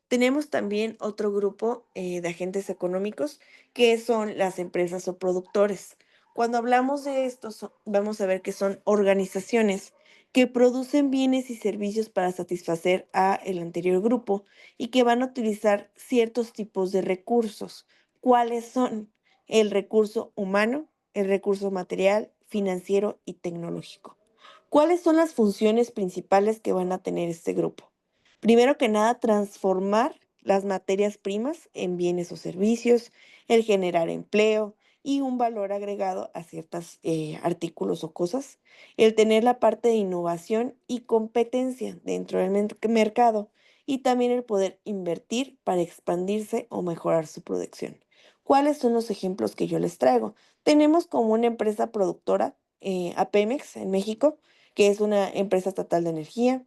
Tenemos también otro grupo de agentes económicos que son las empresas o productores. Cuando hablamos de estos, vamos a ver que son organizaciones que producen bienes y servicios para satisfacer a el anterior grupo y que van a utilizar ciertos tipos de recursos. ¿Cuáles son? El recurso humano, el recurso material, financiero y tecnológico. ¿Cuáles son las funciones principales que van a tener este grupo? Primero que nada, transformar las materias primas en bienes o servicios, el generar empleo y un valor agregado a ciertos artículos o cosas, el tener la parte de innovación y competencia dentro del mercado y también el poder invertir para expandirse o mejorar su producción. ¿Cuáles son los ejemplos que yo les traigo? Tenemos como una empresa productora a Pemex en México, que es una empresa estatal de energía.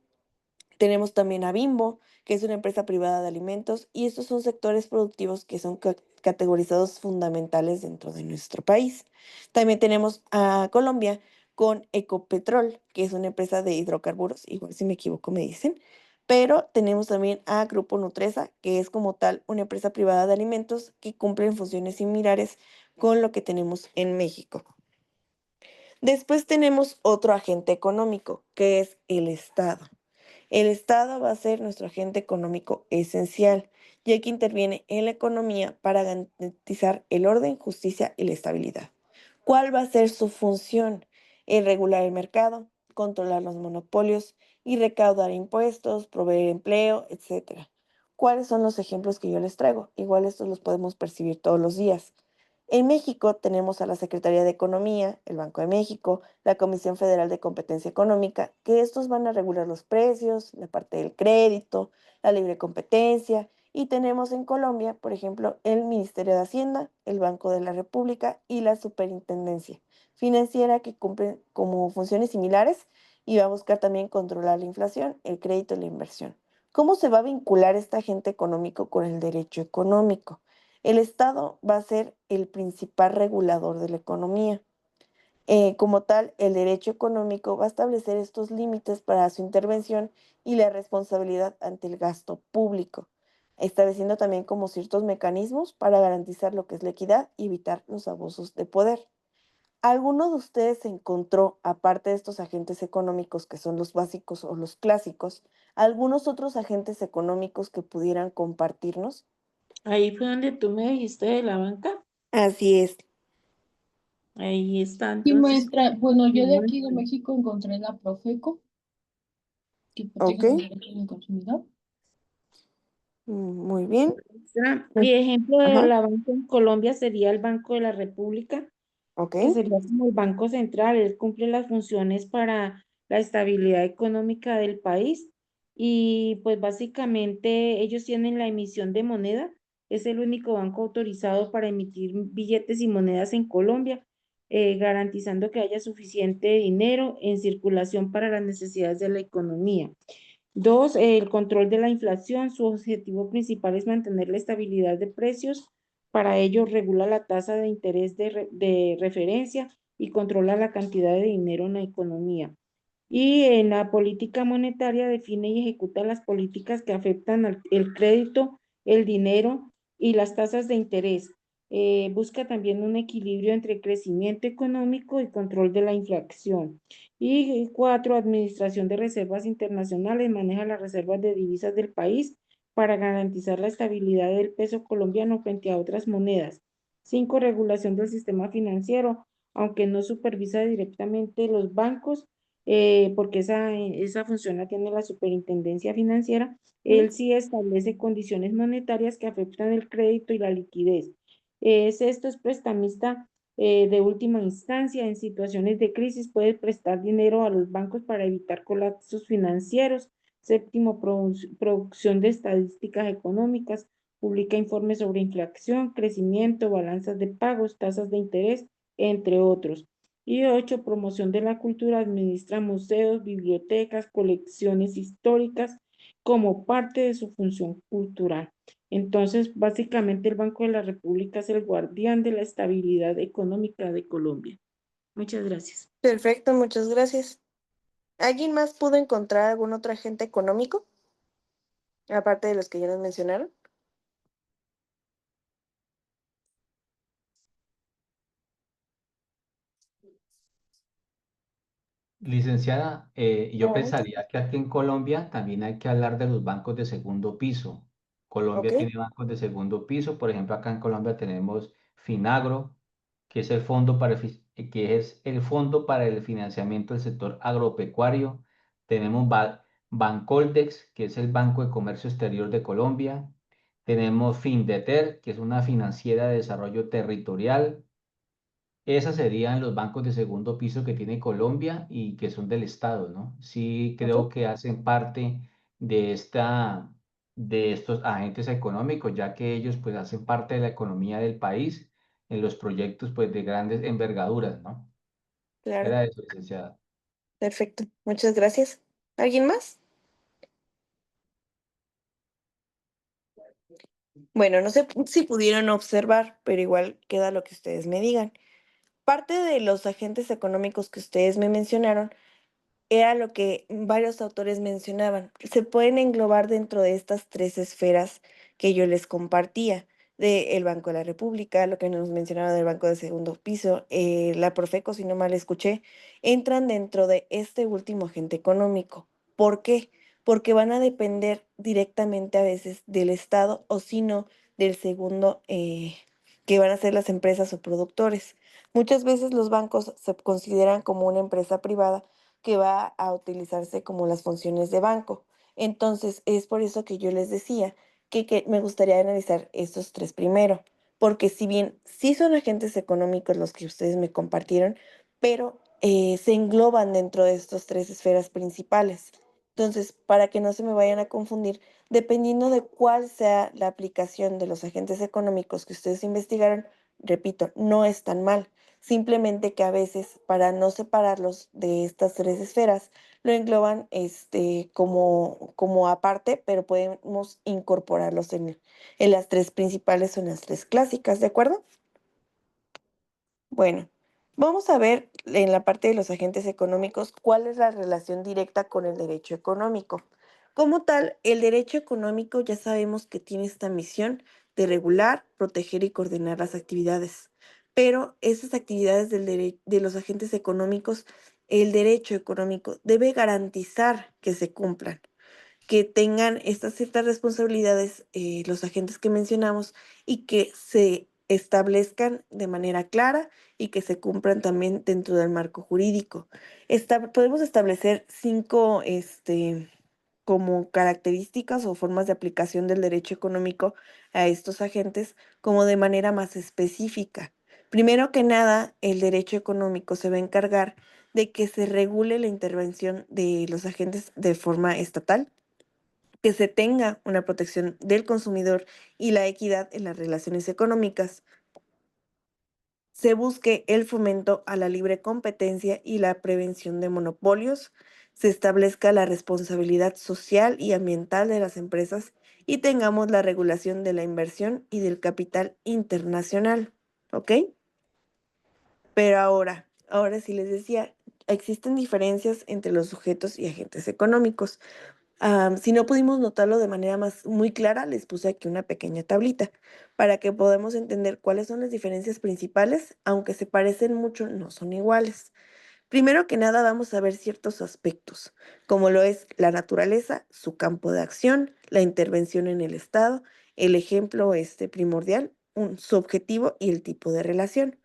Tenemos también a Bimbo, que es una empresa privada de alimentos, y estos son sectores productivos que son categorizados fundamentales dentro de nuestro país. También tenemos a Colombia con Ecopetrol, que es una empresa de hidrocarburos, igual si me equivoco me dicen, pero tenemos también a Grupo Nutresa, que es como tal una empresa privada de alimentos que cumplen funciones similares con lo que tenemos en México. Después tenemos otro agente económico, que es el Estado. El Estado va a ser nuestro agente económico esencial, ya que interviene en la economía para garantizar el orden, justicia y la estabilidad. ¿Cuál va a ser su función? El regular el mercado, controlar los monopolios y recaudar impuestos, proveer empleo, etc. ¿Cuáles son los ejemplos que yo les traigo? Igual estos los podemos percibir todos los días. En México tenemos a la Secretaría de Economía, el Banco de México, la Comisión Federal de Competencia Económica, que estos van a regular los precios, la parte del crédito, la libre competencia. Y tenemos en Colombia, por ejemplo, el Ministerio de Hacienda, el Banco de la República y la Superintendencia Financiera, que cumplen como funciones similares y va a buscar también controlar la inflación, el crédito y la inversión. ¿Cómo se va a vincular este agente económico con el derecho económico? El Estado va a ser el principal regulador de la economía. Como tal, el derecho económico va a establecer estos límites para su intervención y la responsabilidad ante el gasto público, estableciendo también como ciertos mecanismos para garantizar lo que es la equidad y evitar los abusos de poder. ¿Alguno de ustedes encontró, aparte de estos agentes económicos que son los básicos o los clásicos, algunos otros agentes económicos que pudieran compartirnos? Ahí fue donde tú me dijiste de la banca. Así es. Ahí está, Y entonces. maestra, bueno, yo de aquí de México encontré la Profeco, que protege los derechos del consumidor. Muy bien. Y ejemplo de Ajá. la banca en Colombia sería el Banco de la República, que sería como el Banco Central. Él cumple las funciones para la estabilidad económica del país y pues básicamente ellos tienen la emisión de moneda. Es el único banco autorizado para emitir billetes y monedas en Colombia, garantizando que haya suficiente dinero en circulación para las necesidades de la economía. 2, el control de la inflación. Su objetivo principal es mantener la estabilidad de precios Para ello, regula la tasa de interés de referencia y controla la cantidad de dinero en la economía. Y en la política monetaria define y ejecuta las políticas que afectan el crédito, el dinero y las tasas de interés. Busca también un equilibrio entre crecimiento económico y control de la inflación. Y cuatro, administración de reservas internacionales, maneja las reservas de divisas del país para garantizar la estabilidad del peso colombiano frente a otras monedas. Cinco, regulación del sistema financiero, aunque no supervisa directamente los bancos, porque esa función la tiene la superintendencia financiera. Él sí establece condiciones monetarias que afectan el crédito y la liquidez. Sexto, es prestamista de última instancia. En situaciones de crisis puede prestar dinero a los bancos para evitar colapsos financieros. Séptimo, producción de estadísticas económicas. Publica informes sobre inflación, crecimiento, balanzas de pagos, tasas de interés, entre otros. Y ocho, promoción de la cultura, administra museos, bibliotecas, colecciones históricas como parte de su función cultural. Entonces, básicamente el Banco de la República es el guardián de la estabilidad económica de Colombia. Muchas gracias. Perfecto, muchas gracias. ¿Alguien más pudo encontrar algún otro agente económico? Aparte de los que ya nos mencionaron. Licenciada, yo Adelante. pensaría que aquí en Colombia también hay que hablar de los bancos de segundo piso. Colombia Ok. tiene bancos de segundo piso, por ejemplo, acá en Colombia tenemos Finagro, que es el fondo para el financiamiento del sector agropecuario. Tenemos Bancoldex, que es el Banco de Comercio Exterior de Colombia. Tenemos Findeter, que es una financiera de desarrollo territorial. Esas serían los bancos de segundo piso que tiene Colombia y que son del Estado, ¿no? Sí, creo Ok. que hacen parte de de estos agentes económicos, ya que ellos pues hacen parte de la economía del país en los proyectos pues de grandes envergaduras, ¿no? Claro. Era eso, licenciada. Perfecto. Muchas gracias. ¿Alguien más? Bueno, no sé si pudieron observar, pero igual queda lo que ustedes me digan. Parte de los agentes económicos que ustedes me mencionaron era lo que varios autores mencionaban. Se pueden englobar dentro de estas tres esferas que yo les compartía, del Banco de la República, lo que nos mencionaba del Banco de Segundo Piso, la Profeco, si no mal escuché, entran dentro de este último agente económico. ¿Por qué? Porque van a depender directamente a veces del Estado o si no del segundo, que van a ser las empresas o productores. Muchas veces los bancos se consideran como una empresa privada que va a utilizarse como las funciones de banco. Entonces, es por eso que yo les decía que me gustaría analizar estos tres primero, porque si bien sí son agentes económicos los que ustedes me compartieron, pero se engloban dentro de estas tres esferas principales. Entonces, para que no se me vayan a confundir, dependiendo de cuál sea la aplicación de los agentes económicos que ustedes investigaron, repito, no es tan mal. Simplemente que a veces, para no separarlos de estas tres esferas, lo engloban como aparte, pero podemos incorporarlos en las tres principales o en las tres clásicas, ¿de acuerdo? Bueno, vamos a ver en la parte de los agentes económicos cuál es la relación directa con el derecho económico. Como tal, el derecho económico ya sabemos que tiene esta misión de regular, proteger y coordinar las actividades. Pero esas actividades de los agentes económicos, el derecho económico debe garantizar que se cumplan, que tengan estas ciertas responsabilidades los agentes que mencionamos y que se establezcan de manera clara y que se cumplan también dentro del marco jurídico. Podemos establecer cinco como características o formas de aplicación del derecho económico a estos agentes como de manera más específica. Primero que nada, el derecho económico se va a encargar de que se regule la intervención de los agentes de forma estatal, que se tenga una protección del consumidor y la equidad en las relaciones económicas, se busque el fomento a la libre competencia y la prevención de monopolios, se establezca la responsabilidad social y ambiental de las empresas y tengamos la regulación de la inversión y del capital internacional, ¿ok? Pero ahora sí les decía, existen diferencias entre los sujetos y agentes económicos. Si no pudimos notarlo de manera muy clara, les puse aquí una pequeña tablita para que podamos entender cuáles son las diferencias principales, aunque se parecen mucho, no son iguales. Primero que nada, vamos a ver ciertos aspectos, como lo es la naturaleza, su campo de acción, la intervención en el Estado, el ejemplo primordial, su objetivo y el tipo de relación.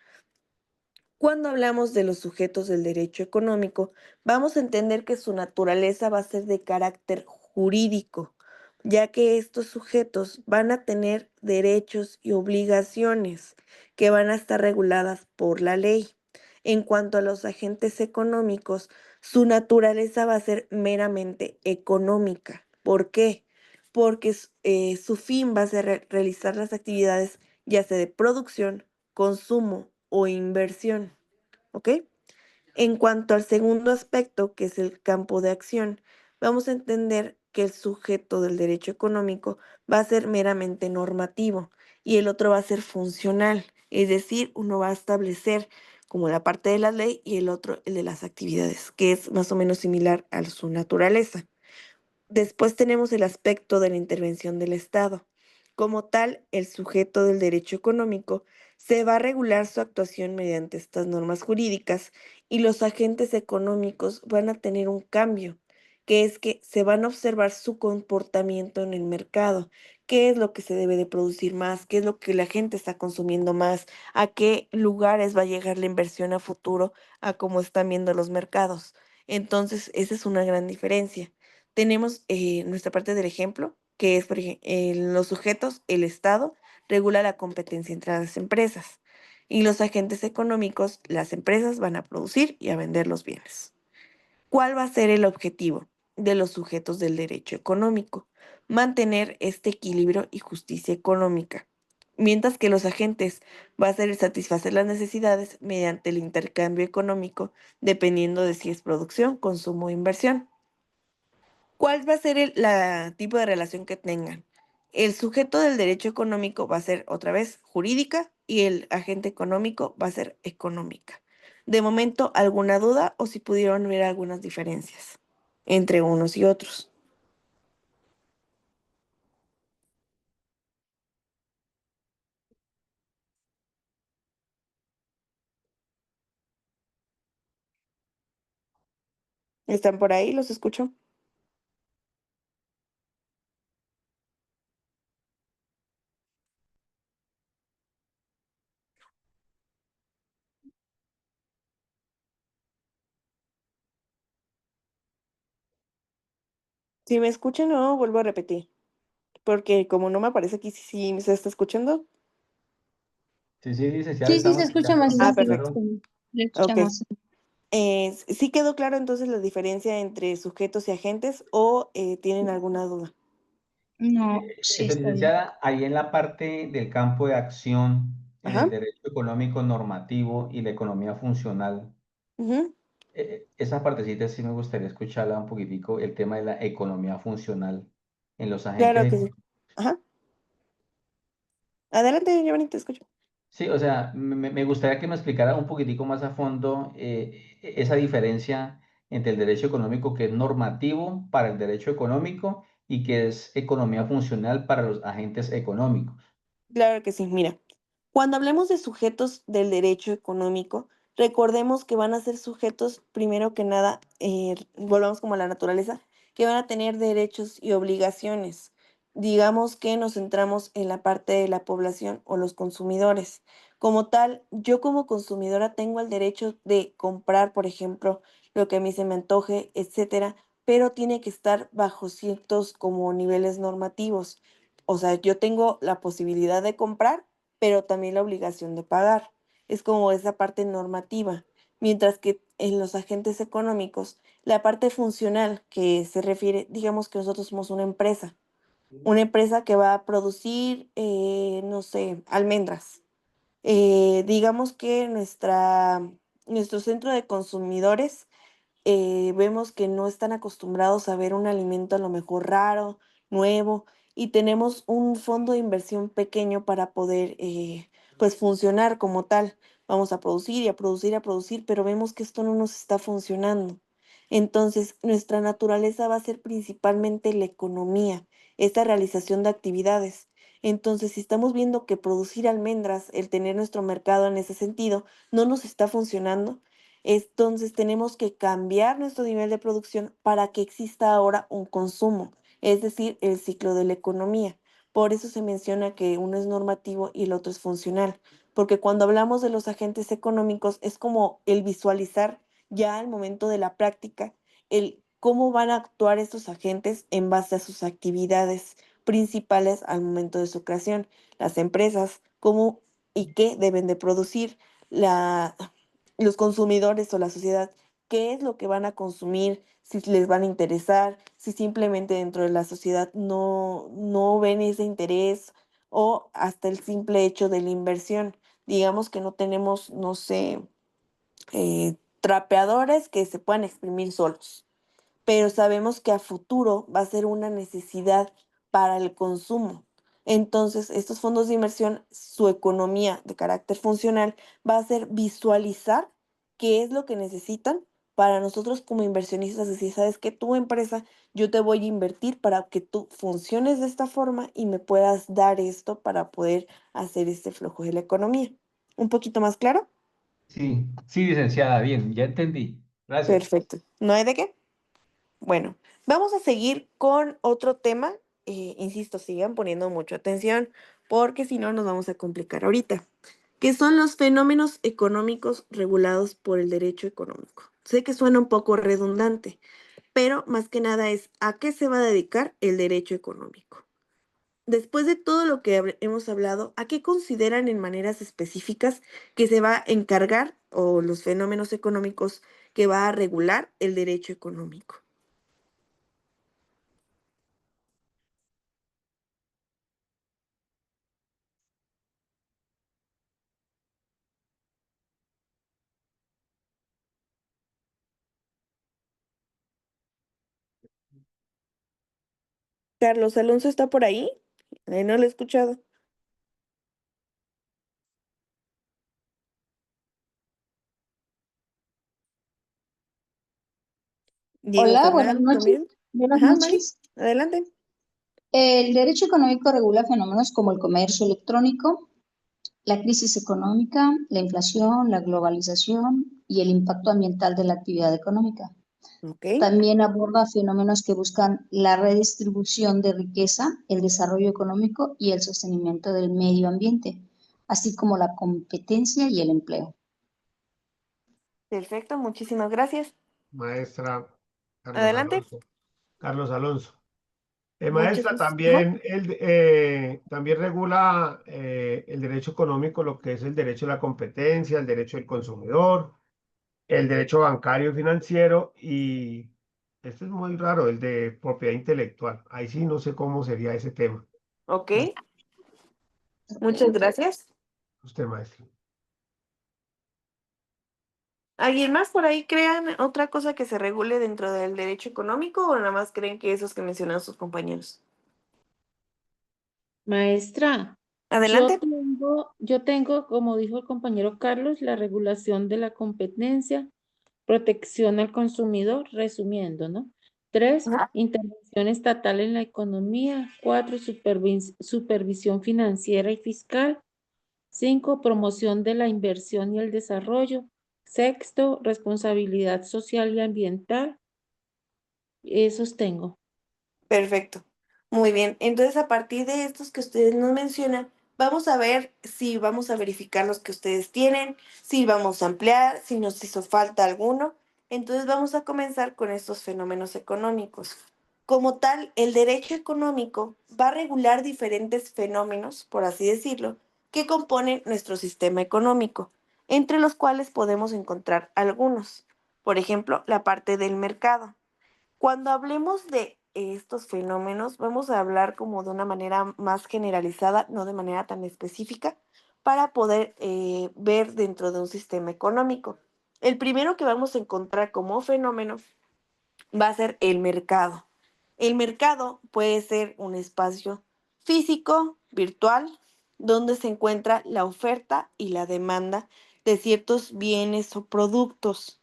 Cuando hablamos de los sujetos del derecho económico, vamos a entender que su naturaleza va a ser de carácter jurídico, ya que estos sujetos van a tener derechos y obligaciones que van a estar reguladas por la ley. En cuanto a los agentes económicos, su naturaleza va a ser meramente económica. ¿Por qué? Porque su fin va a ser realizar las actividades ya sea de producción, consumo o inversión, ¿ok? En cuanto al segundo aspecto, que es el campo de acción, vamos a entender que el sujeto del derecho económico va a ser meramente normativo y el otro va a ser funcional, es decir, uno va a establecer como la parte de la ley y el otro el de las actividades, que es más o menos similar a su naturaleza. Después tenemos el aspecto de la intervención del Estado. Como tal, el sujeto del derecho económico se va a regular su actuación mediante estas normas jurídicas y los agentes económicos van a tener un cambio, que es que se van a observar su comportamiento en el mercado, qué es lo que se debe de producir más, qué es lo que la gente está consumiendo más, a qué lugares va a llegar la inversión a futuro, a cómo están viendo los mercados. Entonces, esa es una gran diferencia. Tenemos nuestra parte del ejemplo, que es, por ejemplo, los sujetos, el Estado regula la competencia entre las empresas y los agentes económicos, las empresas van a producir y a vender los bienes. ¿Cuál va a ser el objetivo de los sujetos del derecho económico? Mantener este equilibrio y justicia económica, mientras que los agentes va a ser el satisfacer las necesidades mediante el intercambio económico, dependiendo de si es producción, consumo o inversión. ¿Cuál va a ser el tipo de relación que tengan? El sujeto del derecho económico va a ser otra vez jurídica y el agente económico va a ser económica. De momento, ¿alguna duda o si pudieron ver algunas diferencias entre unos y otros? ¿Están por ahí? ¿Los escucho? Si me escuchan o no, vuelvo a repetir, porque como no me aparece aquí si se está escuchando. Sí, licenciada, Sí, sí, estamos se escucha escuchando. más Perfecto. Claro. le Ok. escuchamos. ¿Sí quedó claro entonces la diferencia entre sujetos y agentes o tienen alguna duda? No, sí, está bien. Licenciada, ahí en la parte del campo de acción, en Ajá. el derecho económico normativo y la economía funcional, Ujú. esa partecita sí me gustaría escucharla un poquitico, el tema de la economía funcional en los Claro agentes. que sí. Ajá. Adelante, Giovanni, te escucho. Sí, o sea, me gustaría que me explicara un poquitico más a fondo esa diferencia entre el derecho económico que es normativo para el derecho económico y que es economía funcional para los agentes económicos. Claro que sí. Mira, cuando hablemos de sujetos del derecho económico, recordemos que van a ser sujetos, primero que nada, volvamos como a la naturaleza, que van a tener derechos y obligaciones. Digamos que nos centramos en la parte de la población o los consumidores. Como tal, yo como consumidora tengo el derecho de comprar, por ejemplo, lo que a mí se me antoje, etcétera, pero tiene que estar bajo ciertos como niveles normativos. O sea, yo tengo la posibilidad de comprar, pero también la obligación de pagar. Es como esa parte normativa. Mientras que en los agentes económicos, la parte funcional que se refiere, digamos que nosotros somos una empresa que va a producir, no sé, almendras. Digamos que nuestro centro de consumidores vemos que no están acostumbrados a ver un alimento a lo mejor raro, nuevo, y tenemos un fondo de inversión pequeño para poder pues funcionar como tal. Vamos a producir y a producir y a producir, pero vemos que esto no nos está funcionando. Entonces, nuestra naturaleza va a ser principalmente la economía, esta realización de actividades. Entonces, si estamos viendo que producir almendras, el tener nuestro mercado en ese sentido, no nos está funcionando, entonces tenemos que cambiar nuestro nivel de producción para que exista ahora un consumo, es decir, el ciclo de la economía. Por eso se menciona que uno es normativo y el otro es funcional, porque cuando hablamos de los agentes económicos es como el visualizar ya al momento de la práctica, el cómo van a actuar estos agentes en base a sus actividades principales al momento de su creación. Las empresas, cómo y qué deben de producir, los consumidores o la sociedad, qué es lo que van a consumir, si les van a interesar, si simplemente dentro de la sociedad no ven ese interés o hasta el simple hecho de la inversión. Digamos que no tenemos, no sé, trapeadores que se puedan exprimir solos, pero sabemos que a futuro va a ser una necesidad para el consumo. Entonces, estos fondos de inversión, su economía de carácter funcional va a ser visualizar qué es lo que necesitan para nosotros como inversionistas, decir, sabes que tu empresa, yo te voy a invertir para que tú funciones de esta forma y me puedas dar esto para poder hacer este flujo de la economía. ¿Un poquito más claro? Sí, sí, licenciada, bien, ya entendí. Gracias. Perfecto. ¿No hay de qué? Bueno, vamos a seguir con otro tema. Insisto, sigan poniendo mucha atención porque si no nos vamos a complicar ahorita, que son los fenómenos económicos regulados por el derecho económico. Sé que suena un poco redundante, pero más que nada es a qué se va a dedicar el derecho económico. Después de todo lo que hemos hablado, ¿a qué consideran en maneras específicas que se va a encargar o los fenómenos económicos que va a regular el derecho económico? Carlos Alonso está por ahí. No lo he escuchado. Diego Hola, buenas Fernando, noches. también. Buenas Ajá, Mari, noches. adelante. El derecho económico regula fenómenos como el comercio electrónico, la crisis económica, la inflación, la globalización y el impacto ambiental de la actividad económica. Ok, También aborda fenómenos que buscan la redistribución de riqueza, el desarrollo económico y el sostenimiento del medio ambiente, así como la competencia y el empleo. perfecto, muchísimas gracias. Maestra Carlos Adelante. Alonso. Carlos Alonso. Muchas Maestra, gracias. Ajá. también regula el derecho económico, lo que es el derecho a la competencia, el derecho del consumidor, el derecho bancario y financiero y este es muy raro, el de propiedad intelectual. Ahí sí no sé cómo sería ese tema. Ok, muchas gracias. Usted, maestro. ¿Alguien más por ahí crean otra cosa que se regule dentro del derecho económico o nada más creen que esos que mencionan sus compañeros? Maestra, Adelante. yo tengo, como dijo el compañero Carlos, la regulación de la competencia, protección al consumidor, resumiendo, ¿no? 3, Ajá. intervención estatal en la economía. 4, supervisión financiera y fiscal. 5, promoción de la inversión y el desarrollo. 6, responsabilidad social y ambiental. Esos tengo. Perfecto. Muy bien. Entonces, a partir de estos que ustedes nos mencionan, vamos a ver si vamos a verificar los que ustedes tienen, si vamos a ampliar, si nos hizo falta alguno. Entonces, vamos a comenzar con estos fenómenos económicos. Como tal, el derecho económico va a regular diferentes fenómenos, por así decirlo, que componen nuestro sistema económico, entre los cuales podemos encontrar algunos. Por ejemplo, la parte del mercado. Cuando hablemos de estos fenómenos, vamos a hablar como de una manera más generalizada, no de manera tan específica, para poder ver dentro de un sistema económico. El primero que vamos a encontrar como fenómeno va a ser el mercado. El mercado puede ser un espacio físico, virtual, donde se encuentra la oferta y la demanda de ciertos bienes o productos.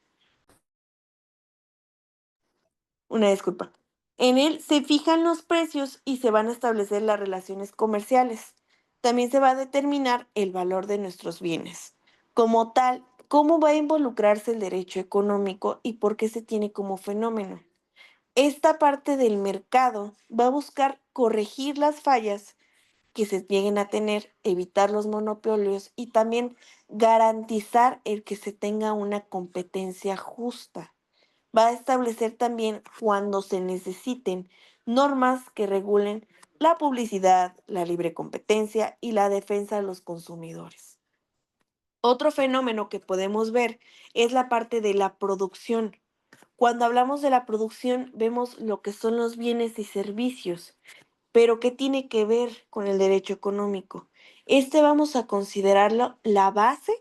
Una disculpa. En él se fijan los precios y se van a establecer las relaciones comerciales. También se va a determinar el valor de nuestros bienes. Como tal, ¿cómo va a involucrarse el derecho económico y por qué se tiene como fenómeno? Esta parte del mercado va a buscar corregir las fallas que se lleguen a tener, evitar los monopolios y también garantizar el que se tenga una competencia justa. Va a establecer también cuando se necesiten normas que regulen la publicidad, la libre competencia y la defensa de los consumidores. Otro fenómeno que podemos ver es la parte de la producción. Cuando hablamos de la producción, vemos lo que son los bienes y servicios, pero ¿qué tiene que ver con el derecho económico? Este vamos a considerarlo la base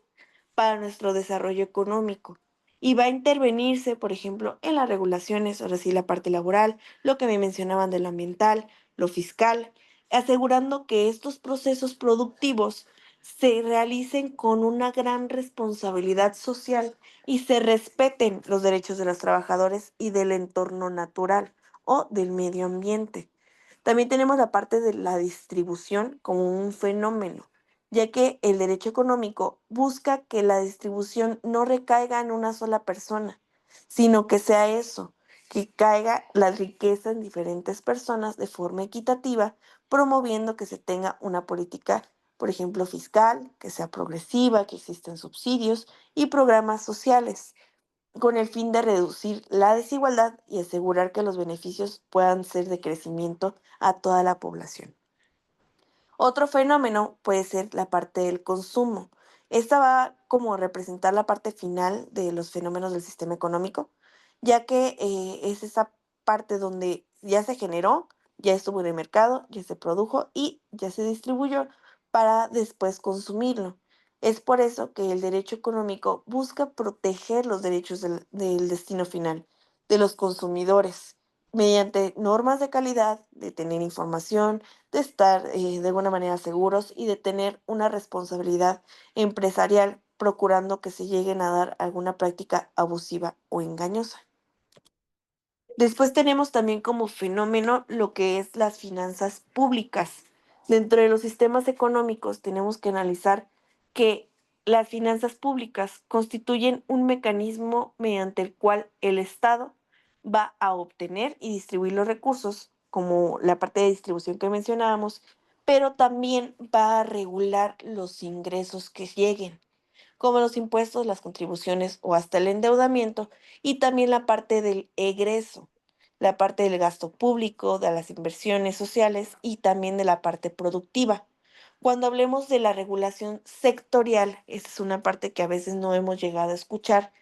para nuestro desarrollo económico y va a intervenirse, por ejemplo, en las regulaciones, ahora sí la parte laboral, lo que me mencionaban de lo ambiental, lo fiscal, asegurando que estos procesos productivos se realicen con una gran responsabilidad social y se respeten los derechos de los trabajadores y del entorno natural o del medio ambiente. También tenemos la parte de la distribución como un fenómeno, ya que el derecho económico busca que la distribución no recaiga en una sola persona, sino que sea eso, que caiga la riqueza en diferentes personas de forma equitativa, promoviendo que se tenga una política, por ejemplo, fiscal, que sea progresiva, que existen subsidios y programas sociales con el fin de reducir la desigualdad y asegurar que los beneficios puedan ser de crecimiento a toda la población. Otro fenómeno puede ser la parte del consumo. Esta va como a representar la parte final de los fenómenos del sistema económico, ya que es esa parte donde ya se generó, ya estuvo en el mercado, ya se produjo y ya se distribuyó para después consumirlo. Es por eso que el derecho económico busca proteger los derechos del destino final, de los consumidores, mediante normas de calidad, de tener información, de estar de alguna manera seguros y de tener una responsabilidad empresarial, procurando que se lleguen a dar alguna práctica abusiva o engañosa. Después tenemos también como fenómeno lo que es las finanzas públicas. Dentro de los sistemas económicos tenemos que analizar que las finanzas públicas constituyen un mecanismo mediante el cual el Estado va a obtener y distribuir los recursos, como la parte de distribución que mencionábamos, pero también va a regular los ingresos que lleguen, como los impuestos, las contribuciones o hasta el endeudamiento, y también la parte del egreso, la parte del gasto público, de las inversiones sociales y también de la parte productiva. Cuando hablemos de la regulación sectorial, esta es una parte que a veces no hemos llegado a escuchar,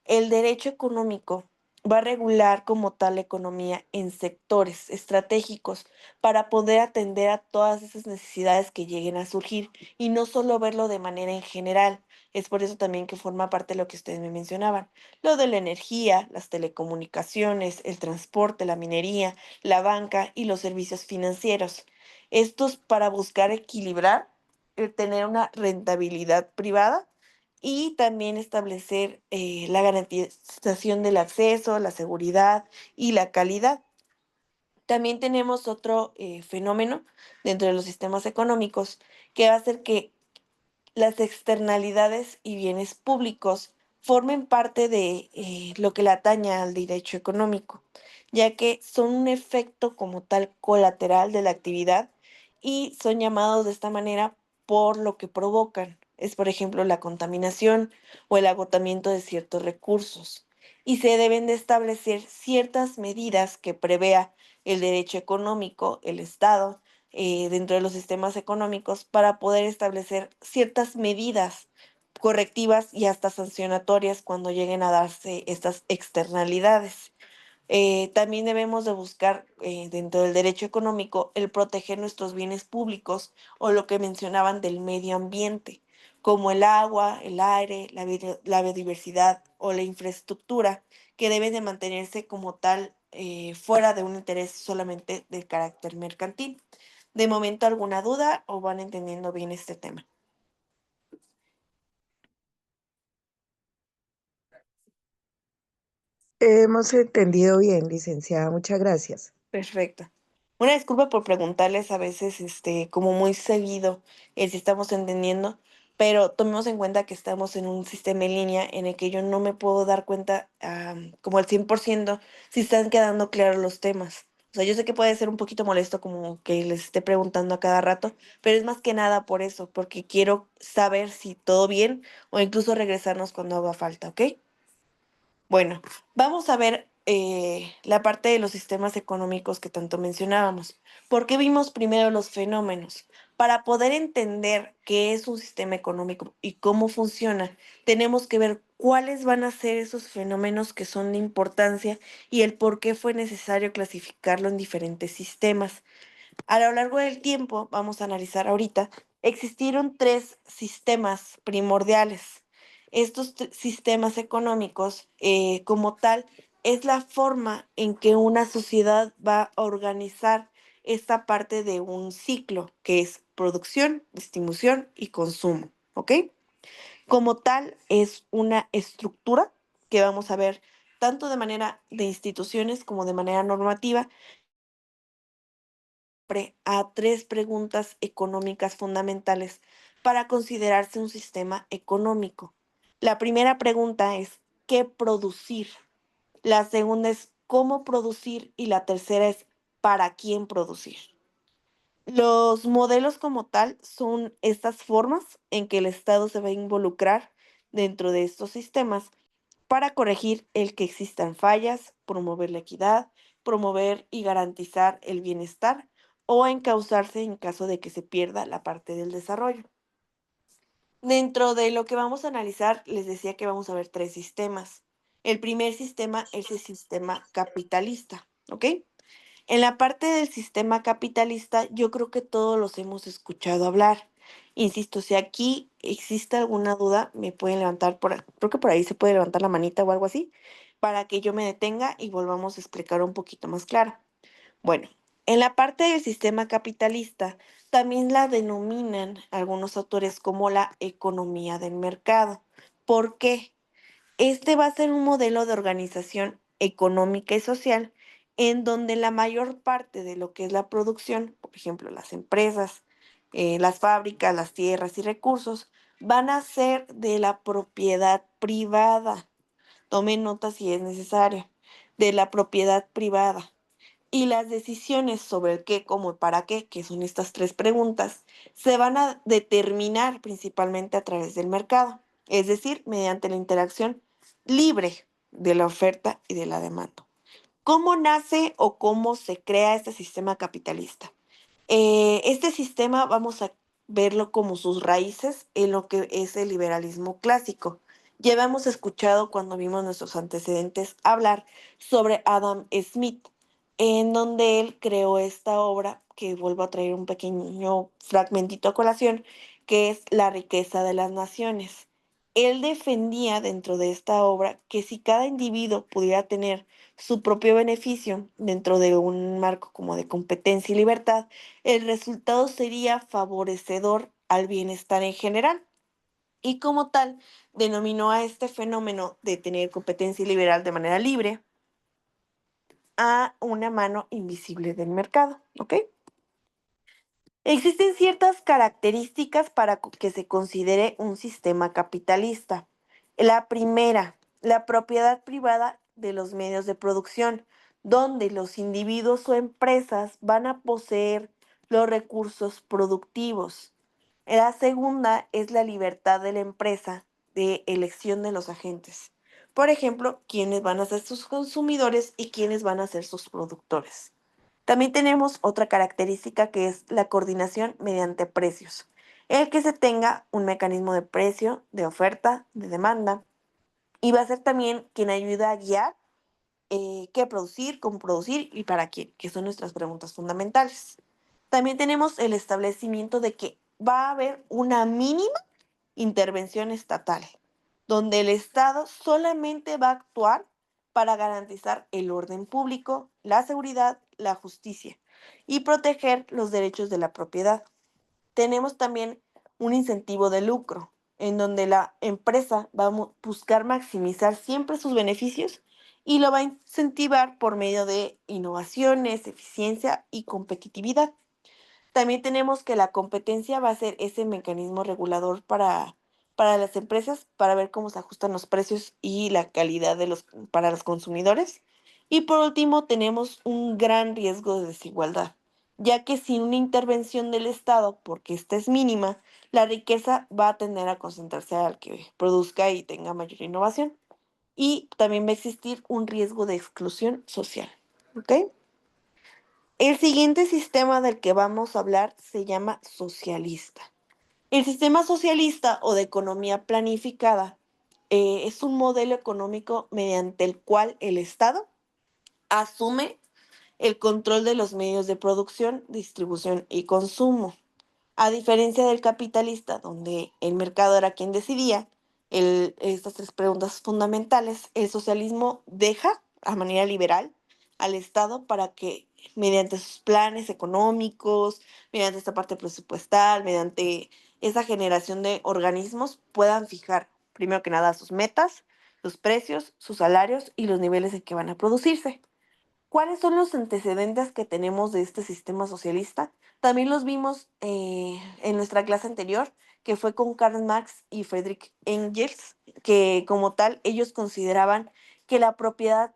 el derecho económico va a regular como tal la economía en sectores estratégicos para poder atender a todas esas necesidades que lleguen a surgir y no solo verlo de manera en general. Es por eso también que forma parte de lo que ustedes me mencionaban, lo de la energía, las telecomunicaciones, el transporte, la minería, la banca y los servicios financieros. Estos para buscar equilibrar, tener una rentabilidad privada y también establecer la garantización del acceso, la seguridad y la calidad. También tenemos otro fenómeno dentro de los sistemas económicos que va a hacer que las externalidades y bienes públicos formen parte de lo que le atañe al derecho económico, ya que son un efecto como tal colateral de la actividad y son llamados de esta manera por lo que provocan. Es, por ejemplo, la contaminación o el agotamiento de ciertos recursos. Y se deben de establecer ciertas medidas que prevea el derecho económico, el Estado, dentro de los sistemas económicos para poder establecer ciertas medidas correctivas y hasta sancionatorias cuando lleguen a darse estas externalidades. También debemos de buscar dentro del derecho económico el proteger nuestros bienes públicos o lo que mencionaban del medio ambiente, como el agua, el aire, la biodiversidad o la infraestructura, que deben de mantenerse como tal fuera de un interés solamente del carácter mercantil. De momento, ¿alguna duda o van entendiendo bien este tema? Hemos entendido bien, licenciada. Muchas gracias. Perfecto. Una disculpa por preguntarles a veces, como muy seguido, si estamos entendiendo, pero tomemos en cuenta que estamos en un sistema en línea en el que yo no me puedo dar cuenta como al 100% si están quedando claros los temas. O sea, yo sé que puede ser un poquito molesto como que les esté preguntando a cada rato, pero es más que nada por eso, porque quiero saber si todo bien o incluso regresarnos cuando haga falta, ¿ok? Bueno, vamos a ver la parte de los sistemas económicos que tanto mencionábamos. ¿Por qué vimos primero los fenómenos? Para poder entender qué es un sistema económico y cómo funciona, tenemos que ver cuáles van a ser esos fenómenos que son de importancia y el por qué fue necesario clasificarlo en diferentes sistemas. A lo largo del tiempo, vamos a analizar ahorita, existieron 3 sistemas primordiales. Estos sistemas económicos, como tal, es la forma en que una sociedad va a organizar esta parte de un ciclo, que es producción, distribución y consumo, ¿ok? Como tal, es una estructura que vamos a ver tanto de manera de instituciones como de manera normativa a 3 preguntas económicas fundamentales para considerarse un sistema económico. La primera pregunta es, ¿qué producir? La segunda es, ¿cómo producir? Y la tercera es, ¿para quién producir? Los modelos como tal son estas formas en que el Estado se va a involucrar dentro de estos sistemas para corregir el que existan fallas, promover la equidad, promover y garantizar el bienestar o encauzarse en caso de que se pierda la parte del desarrollo. Dentro de lo que vamos a analizar, les decía que vamos a ver 3 sistemas. El primer sistema es el sistema capitalista, ¿ok? En la parte del sistema capitalista, yo creo que todos los hemos escuchado hablar. Insisto, si aquí existe alguna duda, me pueden levantar creo que por ahí se puede levantar la manita o algo así, para que yo me detenga y volvamos a explicar un poquito más claro. Bueno, en la parte del sistema capitalista, también la denominan algunos autores como la economía del mercado. ¿Por qué? Este va a ser un modelo de organización económica y social en donde la mayor parte de lo que es la producción, por ejemplo, las empresas, las fábricas, las tierras y recursos, van a ser de la propiedad privada. Tomen nota si es necesario, de la propiedad privada. Y las decisiones sobre el qué, cómo y para qué, que son estas 3 preguntas, se van a determinar principalmente a través del mercado, es decir, mediante la interacción libre de la oferta y de la demanda. ¿Cómo nace o cómo se crea este sistema capitalista? Este sistema vamos a verlo como sus raíces en lo que es el liberalismo clásico. Ya habíamos escuchado cuando vimos nuestros antecedentes hablar sobre Adam Smith, en donde él creó esta obra, que vuelvo a traer un pequeño fragmentito a colación, que es La riqueza de las naciones. Él defendía dentro de esta obra que si cada individuo pudiera tener su propio beneficio dentro de un marco como de competencia y libertad, el resultado sería favorecedor al bienestar en general. Y como tal, denominó a este fenómeno de tener competencia liberal de manera libre a una mano invisible del mercado, ¿ok? Existen ciertas características para que se considere un sistema capitalista. La primera, la propiedad privada de los medios de producción, donde los individuos o empresas van a poseer los recursos productivos. La segunda es la libertad de la empresa de elección de los agentes. Por ejemplo, quiénes van a ser sus consumidores y quiénes van a ser sus productores. También tenemos otra característica que es la coordinación mediante precios. El que se tenga un mecanismo de precio, de oferta, de demanda, y va a ser también quien ayuda a guiar qué producir, cómo producir y para quién, que son nuestras preguntas fundamentales. También tenemos el establecimiento de que va a haber una mínima intervención estatal, donde el Estado solamente va a actuar para garantizar el orden público, la seguridad, la justicia y proteger los derechos de la propiedad. Tenemos también un incentivo de lucro, en donde la empresa va a buscar maximizar siempre sus beneficios y lo va a incentivar por medio de innovaciones, eficiencia y competitividad. También tenemos que la competencia va a ser ese mecanismo regulador para las empresas, para ver cómo se ajustan los precios y la calidad para los consumidores. Y por último, tenemos un gran riesgo de desigualdad, ya que sin una intervención del Estado, porque esta es mínima, la riqueza va a tender a concentrarse al que produzca y tenga mayor innovación. Y también va a existir un riesgo de exclusión social. ¿Ok? El siguiente sistema del que vamos a hablar se llama socialista. El sistema socialista o de economía planificada es un modelo económico mediante el cual el Estado asume el control de los medios de producción, distribución y consumo. A diferencia del capitalista, donde el mercado era quien decidía estas tres preguntas fundamentales, el socialismo deja a manera liberal al Estado para que mediante sus planes económicos, mediante esta parte presupuestal, mediante esa generación de organismos, puedan fijar, primero que nada, sus metas, sus precios, sus salarios y los niveles en que van a producirse. ¿Cuáles son los antecedentes que tenemos de este sistema socialista? También los vimos en nuestra clase anterior, que fue con Karl Marx y Friedrich Engels, que como tal ellos consideraban que la propiedad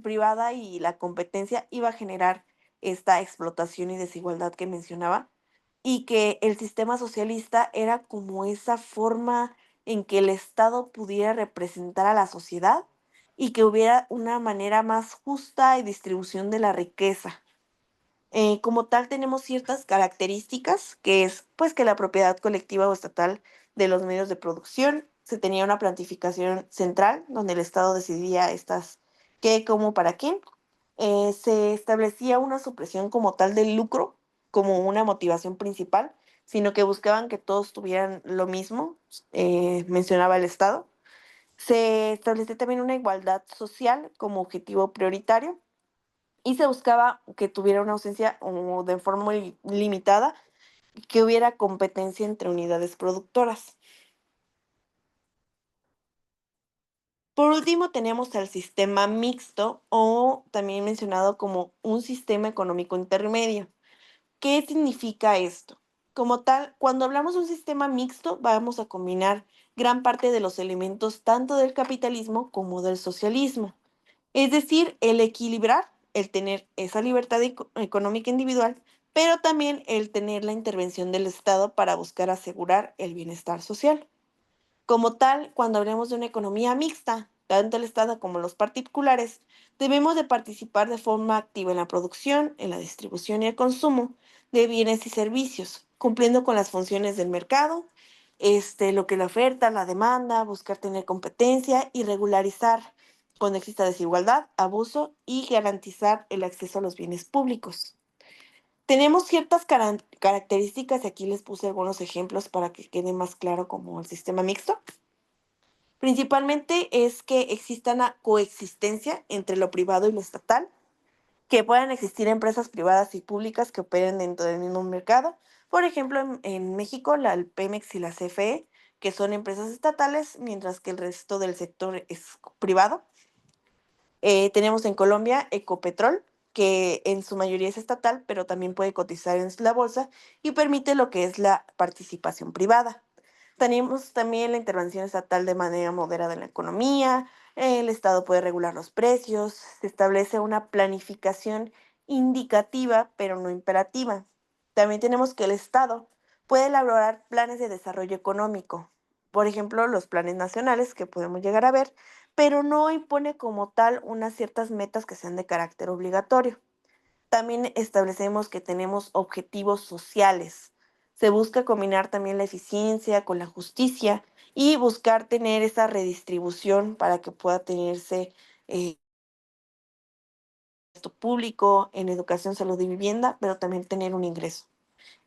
privada y la competencia iba a generar esta explotación y desigualdad que mencionaba, y que el sistema socialista era como esa forma en que el Estado pudiera representar a la sociedad y que hubiera una manera más justa de distribución de la riqueza. Como tal, tenemos ciertas características, que es pues que la propiedad colectiva o estatal de los medios de producción, se tenía una planificación central donde el Estado decidía qué, cómo, para qué. Se establecía una supresión como tal del lucro como una motivación principal, sino que buscaban que todos tuvieran lo mismo, mencionaba el Estado. Se estableció también una igualdad social como objetivo prioritario y se buscaba que tuviera una ausencia o de forma muy limitada, que hubiera competencia entre unidades productoras. Por último, tenemos el sistema mixto o también mencionado como un sistema económico intermedio. ¿Qué significa esto? Como tal, cuando hablamos de un sistema mixto, vamos a combinar gran parte de los elementos tanto del capitalismo como del socialismo. Es decir, el equilibrar, el tener esa libertad económica individual, pero también el tener la intervención del Estado para buscar asegurar el bienestar social. Como tal, cuando hablemos de una economía mixta, tanto el Estado como los particulares, debemos de participar de forma activa en la producción, en la distribución y el consumo de bienes y servicios, cumpliendo con las funciones del mercado, lo que la oferta, la demanda, buscar tener competencia y regularizar cuando exista desigualdad, abuso y garantizar el acceso a los bienes públicos. Tenemos ciertas características y aquí les puse algunos ejemplos para que quede más claro como el sistema mixto. Principalmente es que exista una coexistencia entre lo privado y lo estatal, que puedan existir empresas privadas y públicas que operen dentro del mismo mercado. Por ejemplo, en México, el Pemex y la CFE, que son empresas estatales, mientras que el resto del sector es privado. Tenemos en Colombia Ecopetrol, que en su mayoría es estatal, pero también puede cotizar en la bolsa y permite lo que es la participación privada. Tenemos también la intervención estatal de manera moderada en la economía, el Estado puede regular los precios, se establece una planificación indicativa, pero no imperativa. También tenemos que el Estado puede elaborar planes de desarrollo económico, por ejemplo, los planes nacionales que podemos llegar a ver, pero no impone como tal unas ciertas metas que sean de carácter obligatorio. También establecemos que tenemos objetivos sociales. Se busca combinar también la eficiencia con la justicia y buscar tener esa redistribución para que pueda tenerse gasto público en educación, salud y vivienda, pero también tener un ingreso.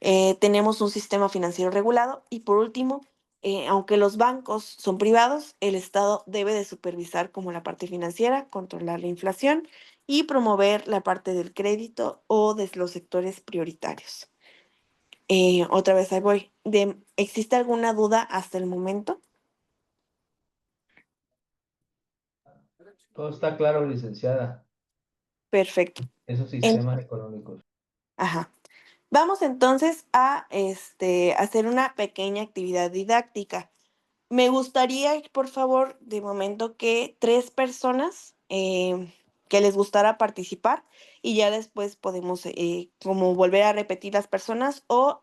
Tenemos un sistema financiero regulado y por último, aunque los bancos son privados, el Estado debe de supervisar como la parte financiera, controlar la inflación y promover la parte del crédito o de los sectores prioritarios. Otra vez ahí voy. ¿Existe alguna duda hasta el momento? Todo está claro, licenciada. Perfecto. Esos sistemas económicos. Ajá. Vamos entonces a hacer una pequeña actividad didáctica. Me gustaría, por favor, de momento que 3 personas que les gustara participar y ya después podemos como volver a repetir las personas o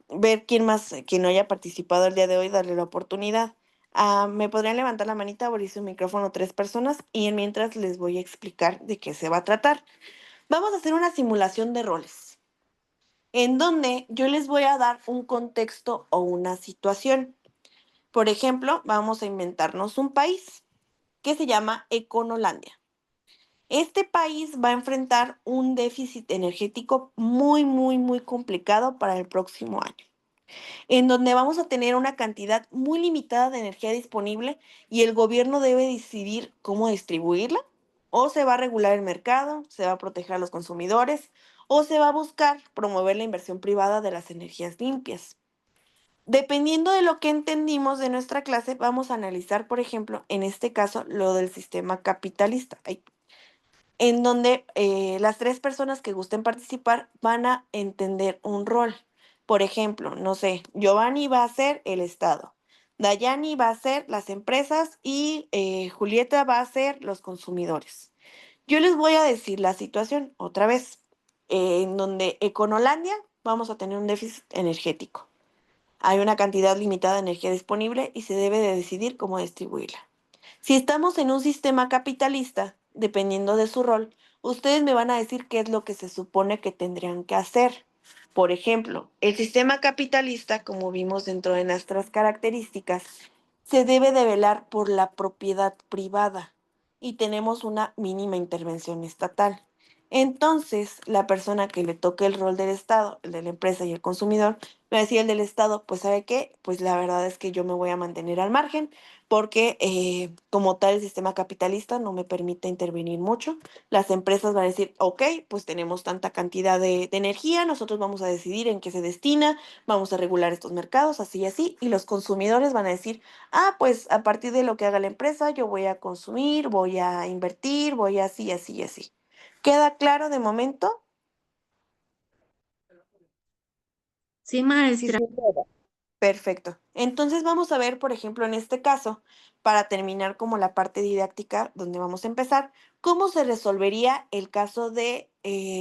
ver quién más, quien no haya participado el día de hoy, darle la oportunidad. Me podrían levantar la manita, abrir su micrófono 3 personas y mientras les voy a explicar de qué se va a tratar. Vamos a hacer una simulación de roles, en donde yo les voy a dar un contexto o una situación. Por ejemplo, vamos a inventarnos un país que se llama Econolandia. Este país va a enfrentar un déficit energético muy, muy, muy complicado para el próximo año, en donde vamos a tener una cantidad muy limitada de energía disponible y el gobierno debe decidir cómo distribuirla, o se va a regular el mercado, se va a proteger a los consumidores, o se va a buscar promover la inversión privada de las energías limpias. Dependiendo de lo que entendimos de nuestra clase, vamos a analizar, por ejemplo, en este caso, lo del sistema capitalista, en donde las 3 personas que gusten participar van a entender un rol. Por ejemplo, no sé, Giovanni va a ser el Estado, Dayani va a ser las empresas y Julieta va a ser los consumidores. Yo les voy a decir la situación otra vez, en donde Econolandia vamos a tener un déficit energético. Hay una cantidad limitada de energía disponible y se debe de decidir cómo distribuirla. Si estamos en un sistema capitalista, dependiendo de su rol, ustedes me van a decir qué es lo que se supone que tendrían que hacer. Por ejemplo, el sistema capitalista, como vimos dentro de nuestras características, se debe de velar por la propiedad privada y tenemos una mínima intervención estatal. Entonces, la persona que le toque el rol del Estado, el de la empresa y el consumidor, me decía el del Estado, pues ¿sabe qué? Pues la verdad es que yo me voy a mantener al margen porque como tal el sistema capitalista no me permite intervenir mucho. Las empresas van a decir, ok, pues tenemos tanta cantidad de energía, nosotros vamos a decidir en qué se destina, vamos a regular estos mercados, así y así, y los consumidores van a decir, pues a partir de lo que haga la empresa, yo voy a consumir, voy a invertir, voy así, así y así. ¿Queda claro de momento? Sí, Sí, maestra. señora. Perfecto. Entonces vamos a ver, por ejemplo, en este caso, para terminar como la parte didáctica donde vamos a empezar, cómo se resolvería el caso de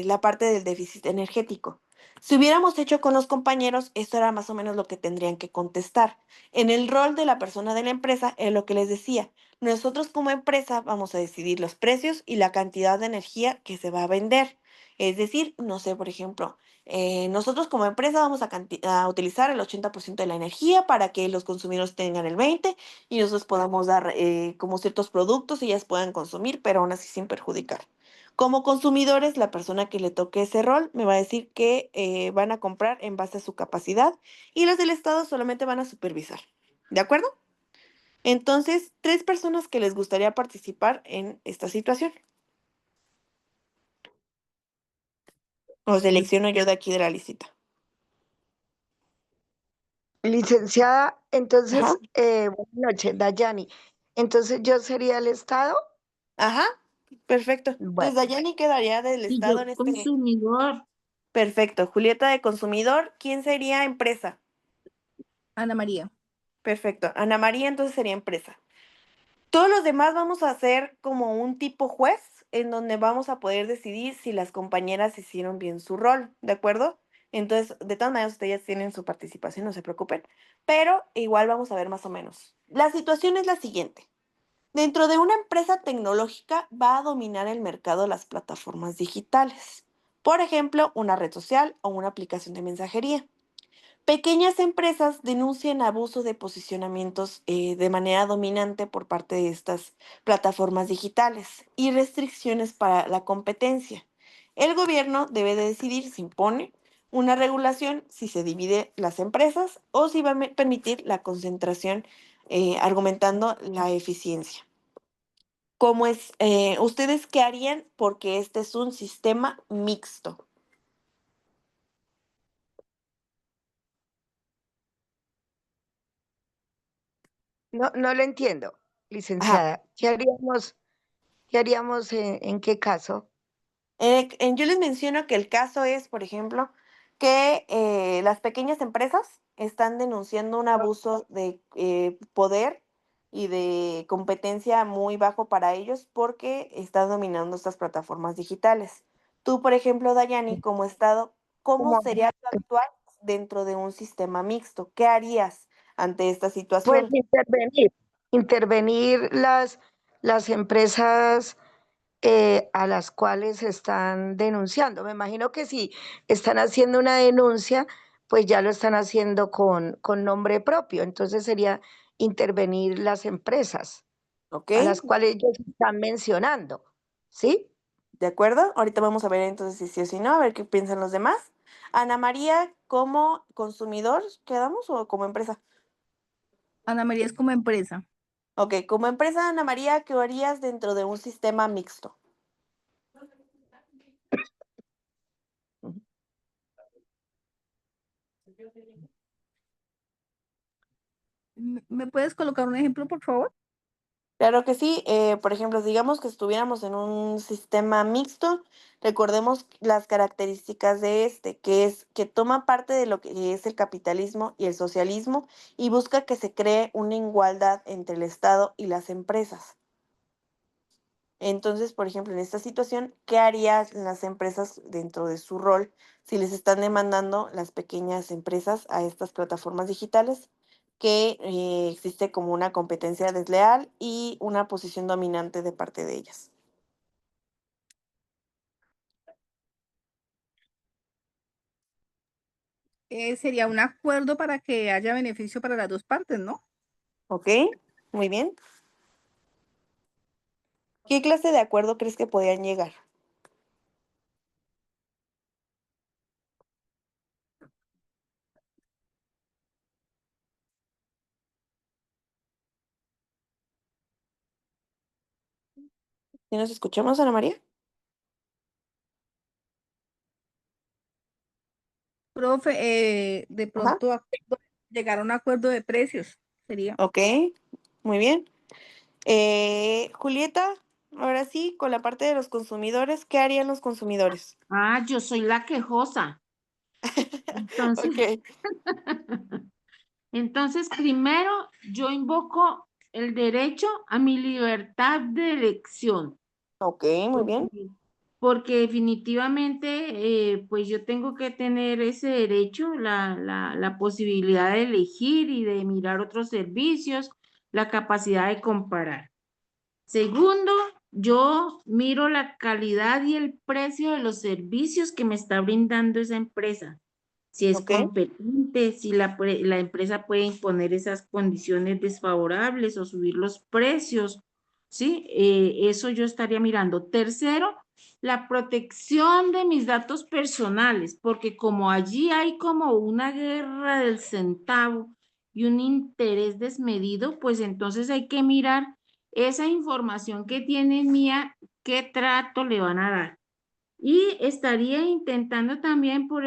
la parte del déficit energético. Si hubiéramos hecho con los compañeros, esto era más o menos lo que tendrían que contestar. En el rol de la persona de la empresa, es lo que les decía. Nosotros como empresa vamos a decidir los precios y la cantidad de energía que se va a vender. Es decir, no sé, por ejemplo, nosotros como empresa vamos a utilizar el 80% de la energía para que los consumidores tengan el 20% y nosotros podamos dar como ciertos productos y ellas puedan consumir, pero aún así sin perjudicar. Como consumidores, la persona que le toque ese rol me va a decir que van a comprar en base a su capacidad y los del Estado solamente van a supervisar. ¿De acuerdo? Entonces, 3 personas que les gustaría participar en esta situación. Os selecciono yo de aquí de la listita. Licenciada, entonces, Ajá. buenas noches, Dayani. Entonces, ¿yo sería el Estado? Ajá, perfecto. Bueno, Entonces, Dayani quedaría del Y Estado yo, en este. consumidor. Perfecto. Julieta de consumidor. ¿Quién sería empresa? Ana María. Perfecto. Ana María entonces sería empresa. Todos los demás vamos a hacer como un tipo juez en donde vamos a poder decidir si las compañeras hicieron bien su rol, ¿de acuerdo? Entonces, de todas maneras, ustedes tienen su participación, no se preocupen, pero igual vamos a ver más o menos. La situación es la siguiente. Dentro de una empresa tecnológica va a dominar el mercado las plataformas digitales. Por ejemplo, una red social o una aplicación de mensajería. Pequeñas empresas denuncian abuso de posicionamientos de manera dominante por parte de estas plataformas digitales y restricciones para la competencia. El gobierno debe de decidir si impone una regulación si se divide las empresas o si va a permitir la concentración, argumentando la eficiencia. ¿Cómo es? ¿Ustedes qué harían? Porque este es un sistema mixto. No lo entiendo, Ajá. licenciada. Qué haríamos en qué caso? Yo les menciono que el caso es, por ejemplo, que las pequeñas empresas están denunciando un abuso de poder y de competencia muy bajo para ellos porque están dominando estas plataformas digitales. Tú, por ejemplo, Dayani, como Estado, ¿cómo Como, sería tu actuar dentro de un sistema mixto? ¿Qué harías ante esta pues situación? intervenir las empresas a las cuales están denunciando. Me imagino que si están haciendo una denuncia, pues ya lo están haciendo con nombre propio. Entonces sería intervenir las empresas ¿Ok? a las cuales ellos están mencionando. ¿Sí? ¿De acuerdo? Ahorita vamos a ver entonces si sí o si no, a ver qué piensan los demás. Ana María, ¿como consumidor quedamos o como empresa? Ana María es como empresa. Ok, como empresa, Ana María, ¿qué harías dentro de un sistema mixto? ¿Me puedes colocar un ejemplo, por favor? Claro que sí. Por ejemplo, digamos que estuviéramos en un sistema mixto, recordemos las características de este, que es que toma parte de lo que es el capitalismo y el socialismo y busca que se cree una igualdad entre el Estado y las empresas. Entonces, por ejemplo, en esta situación, ¿qué harían las empresas dentro de su rol si les están demandando las pequeñas empresas a estas plataformas digitales que existe como una competencia desleal y una posición dominante de parte de ellas? Sería un acuerdo para que haya beneficio para las dos partes, ¿no? ¿Ok? Muy bien. ¿Qué clase de acuerdo crees que podrían llegar? ¿Sí nos escuchamos, Ana María? Profe, de Ajá. pronto llegar a un acuerdo de precios sería. Ok, muy bien. Julieta, ahora sí, con la parte de los consumidores, ¿qué harían los consumidores? Ah, yo soy la quejosa. Entonces, Ok, entonces primero yo invoco el derecho a mi libertad de elección. ok, muy bien. Porque definitivamente, pues yo tengo que tener ese derecho, la posibilidad de elegir y de mirar otros servicios, la capacidad de comparar. Segundo, yo miro la calidad y el precio de los servicios que me está brindando esa empresa. Si es Ok, competente, si la empresa puede imponer esas condiciones desfavorables o subir los precios, ¿sí? Eso yo estaría mirando. Tercero, la protección de mis datos personales, porque como allí hay como una guerra del centavo y un interés desmedido, pues entonces hay que mirar esa información que tiene mía, qué trato le van a dar. Y estaría intentando también por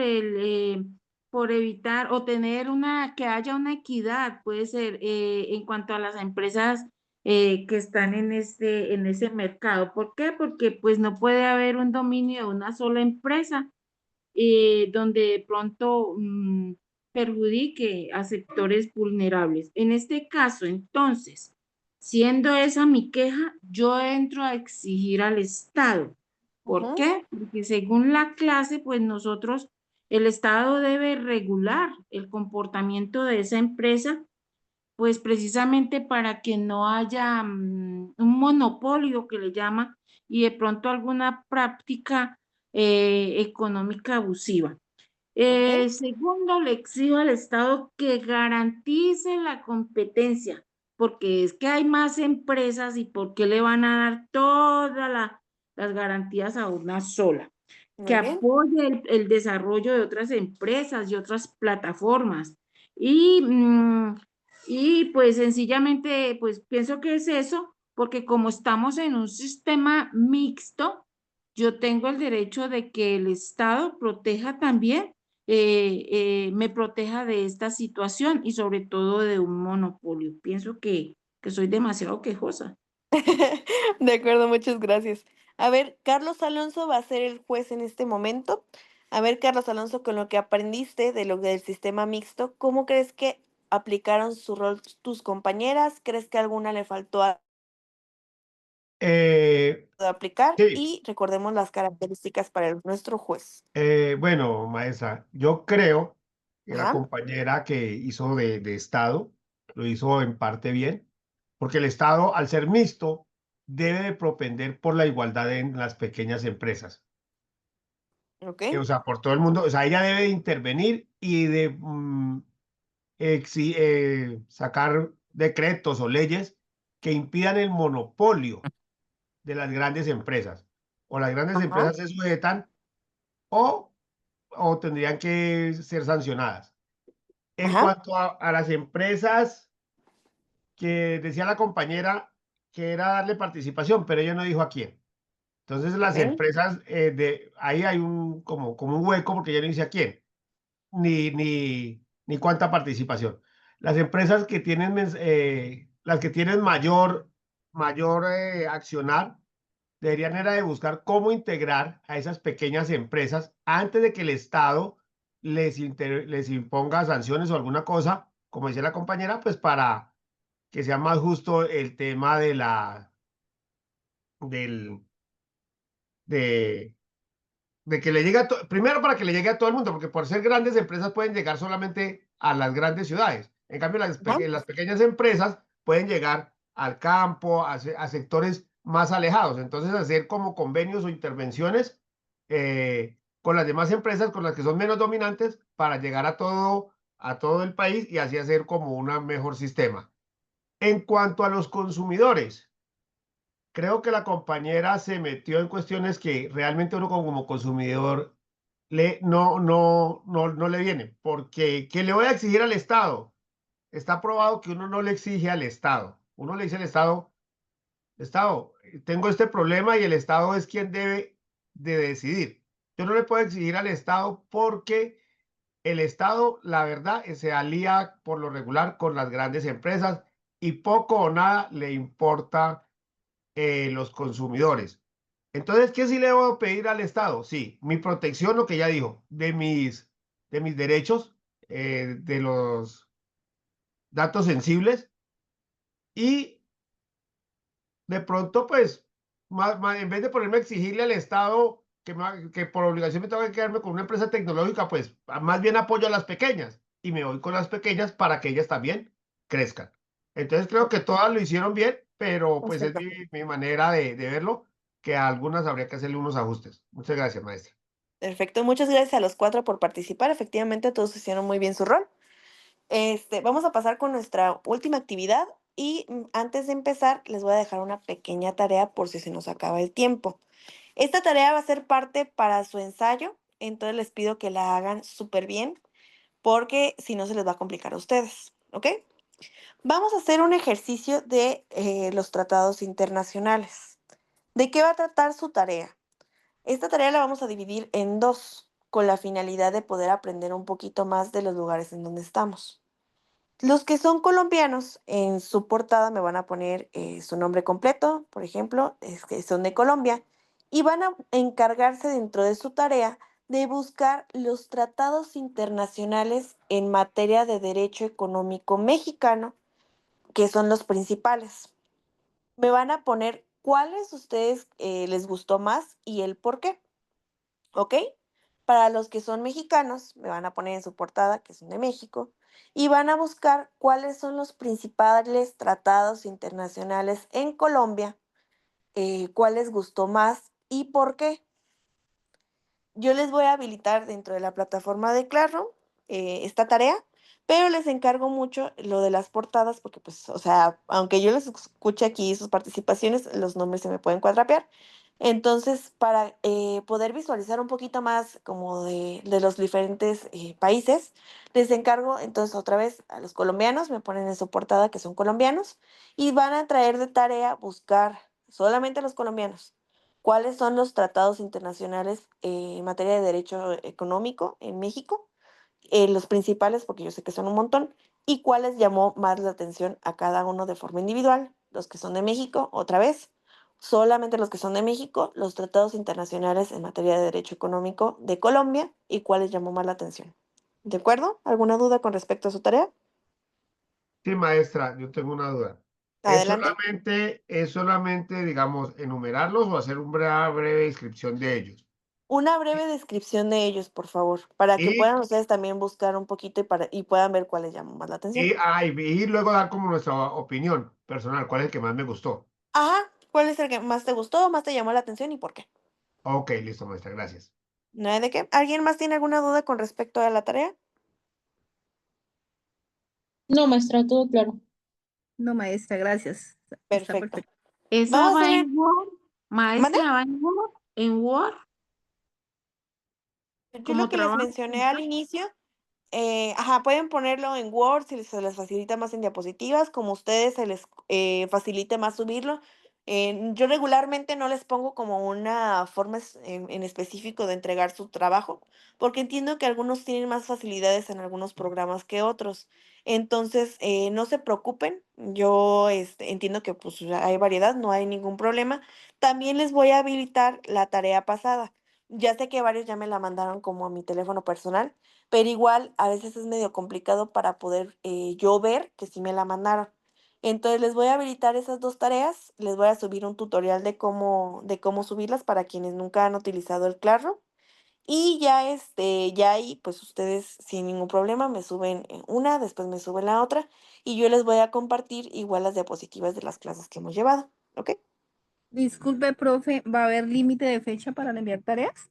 evitar o tener que haya una equidad, puede ser, en cuanto a las empresas que están en ese mercado. ¿Por qué? Porque pues no puede haber un dominio de una sola empresa donde de pronto perjudique a sectores vulnerables. En este caso, entonces, siendo esa mi queja, yo entro a exigir al Estado. ¿Por ujú, qué? Porque según la clase, pues nosotros, el Estado debe regular el comportamiento de esa empresa, pues precisamente para que no haya un monopolio que le llama y de pronto alguna práctica económica abusiva. ok, Segundo, le exijo al Estado que garantice la competencia, porque es que hay más empresas y por qué le van a dar todas las garantías a una sola. que Muy bien. apoye el desarrollo de otras empresas y otras plataformas. Y pues sencillamente, pues pienso que es eso, porque como estamos en un sistema mixto, yo tengo el derecho de que el Estado proteja también, me proteja de esta situación y sobre todo de un monopolio. Pienso que soy demasiado quejosa. De acuerdo, muchas gracias. A ver, Carlos Alonso va a ser el juez en este momento. A ver, Carlos Alonso, con lo que aprendiste de lo del sistema mixto, ¿cómo crees que aplicaron su rol tus compañeras? ¿Crees que alguna le faltó Eh, aplicar? sí, Y recordemos las características para nuestro juez. bueno, maestra, yo creo que la Ajá. compañera que hizo de Estado lo hizo en parte bien, porque el Estado, al ser mixto, debe de propender por la igualdad en las pequeñas empresas. Ok. O sea, por todo el mundo, o sea, ella debe de intervenir y de sacar decretos o leyes que impidan el monopolio de las grandes empresas. O las grandes Ajá. empresas se sujetan o, o tendrían que ser sancionadas. En Ajá. cuanto a las empresas que decía la compañera que era darle participación, pero ella no dijo a quién. Entonces las Ok. empresas, ahí hay como un hueco porque ella no dice a quién, ni cuánta participación. Las empresas que tienen, las que tienen mayor accionar, deberían era de buscar cómo integrar a esas pequeñas empresas antes de que el Estado les imponga sanciones o alguna cosa, como decía la compañera, pues para que sea más justo el tema del, de, de que le llegue primero para que le llegue a todo el mundo, porque por ser grandes empresas pueden llegar solamente a las grandes ciudades. En cambio, Ajá. las pequeñas empresas pueden llegar al campo, a sectores más alejados. Entonces, hacer como convenios o intervenciones con las demás empresas, con las que son menos dominantes, para llegar a todo el país y así hacer como un mejor sistema. En cuanto a los consumidores, creo que la compañera se metió en cuestiones que realmente uno como consumidor no le viene, porque ¿qué le voy a exigir al Estado? Está probado que uno no le exige al Estado. Uno le dice al Estado, tengo este problema y el Estado es quien debe de decidir. Yo no le puedo exigir al Estado porque el Estado, la verdad, se alía por lo regular con las grandes empresas y poco o nada le importa los consumidores. Entonces, ¿qué sí le debo pedir al Estado? Sí, mi protección, lo que ya dijo, de mis derechos, de los datos sensibles y de pronto, pues, en vez de ponerme a exigirle al Estado que por obligación me tengo que quedarme con una empresa tecnológica, pues, más bien apoyo a las pequeñas y me voy con las pequeñas para que ellas también crezcan. Entonces, creo que todas lo hicieron bien, pero pues es Perfecto. mi manera de verlo, que a algunas habría que hacerle unos ajustes. Muchas gracias, maestra. Perfecto. Muchas gracias a los 4 por participar. Efectivamente, todos hicieron muy bien su rol. Vamos a pasar con nuestra última actividad y antes de empezar les voy a dejar una pequeña tarea por si se nos acaba el tiempo. Esta tarea va a ser parte para su ensayo, entonces les pido que la hagan súper bien porque si no se les va a complicar a ustedes, ¿ok? Vamos a hacer un ejercicio de los tratados internacionales. ¿De qué va a tratar su tarea? Esta tarea la vamos a dividir en dos, con la finalidad de poder aprender un poquito más de los lugares en donde estamos. Los que son colombianos, en su portada me van a poner su nombre completo, por ejemplo, es que son de Colombia, y van a encargarse dentro de su tarea de buscar los tratados internacionales en materia de derecho económico mexicano, que son los principales. Me van a poner cuáles ustedes les gustó más y el por qué, ¿ok? Para los que son mexicanos, me van a poner en su portada que son de México y van a buscar cuáles son los principales tratados internacionales en Colombia, cuál les gustó más y por qué. Yo les voy a habilitar dentro de la plataforma de Classroom esta tarea, pero les encargo mucho lo de las portadas porque, pues, o sea, aunque yo les escuche aquí sus participaciones, los nombres se me pueden cuadrapear. Entonces, para poder visualizar un poquito más como de los diferentes países, les encargo entonces otra vez a los colombianos, me ponen en su portada que son colombianos, y van a traer de tarea buscar solamente a los colombianos cuáles son los tratados internacionales en materia de derecho económico en México, los principales, porque yo sé que son un montón, y cuáles llamó más la atención a cada uno de forma individual, los que son de México, otra vez, solamente los que son de México, los tratados internacionales en materia de derecho económico de Colombia y cuáles llamó más la atención. ¿De acuerdo? ¿Alguna duda con respecto a su tarea? Sí, maestra, yo tengo una duda. Adelante. Es solamente, digamos, enumerarlos o hacer una breve descripción de ellos? Una breve descripción de ellos, por favor, para que Y, puedan ustedes también buscar un poquito y puedan ver cuáles llaman más la atención. y luego dar como nuestra opinión personal, cuál es el que más me gustó. Ajá, ¿cuál es el que más te gustó, más te llamó la atención y por qué? Ok, listo, maestra, gracias. ¿No hay de qué? ¿Alguien más tiene alguna duda con respecto a la tarea? No, maestra, todo claro. No, maestra, gracias. Está Perfecto. perfecto. ¿Esa Vamos a va hacer... en Word? ¿Mande? Maestra, ¿va en Word? ¿En Word? Yo lo ¿Como que les trabajo? mencioné al inicio, pueden ponerlo en Word si se les facilita más en diapositivas, como a ustedes se les facilite más subirlo. Yo regularmente no les pongo como una forma en específico de entregar su trabajo, porque entiendo que algunos tienen más facilidades en algunos programas que otros. Entonces, no se preocupen, yo entiendo que pues hay variedad, no hay ningún problema. También les voy a habilitar la tarea pasada. Ya sé que varios ya me la mandaron como a mi teléfono personal, pero igual a veces es medio complicado para poder yo ver que sí me la mandaron. Entonces les voy a habilitar esas dos tareas, les voy a subir un tutorial de cómo subirlas para quienes nunca han utilizado el Classroom. Y ya ya ahí, pues ustedes sin ningún problema me suben una, después me suben la otra, y yo les voy a compartir igual las diapositivas de las clases que hemos llevado, ¿ok? Disculpe, profe, ¿va a haber límite de fecha para enviar tareas?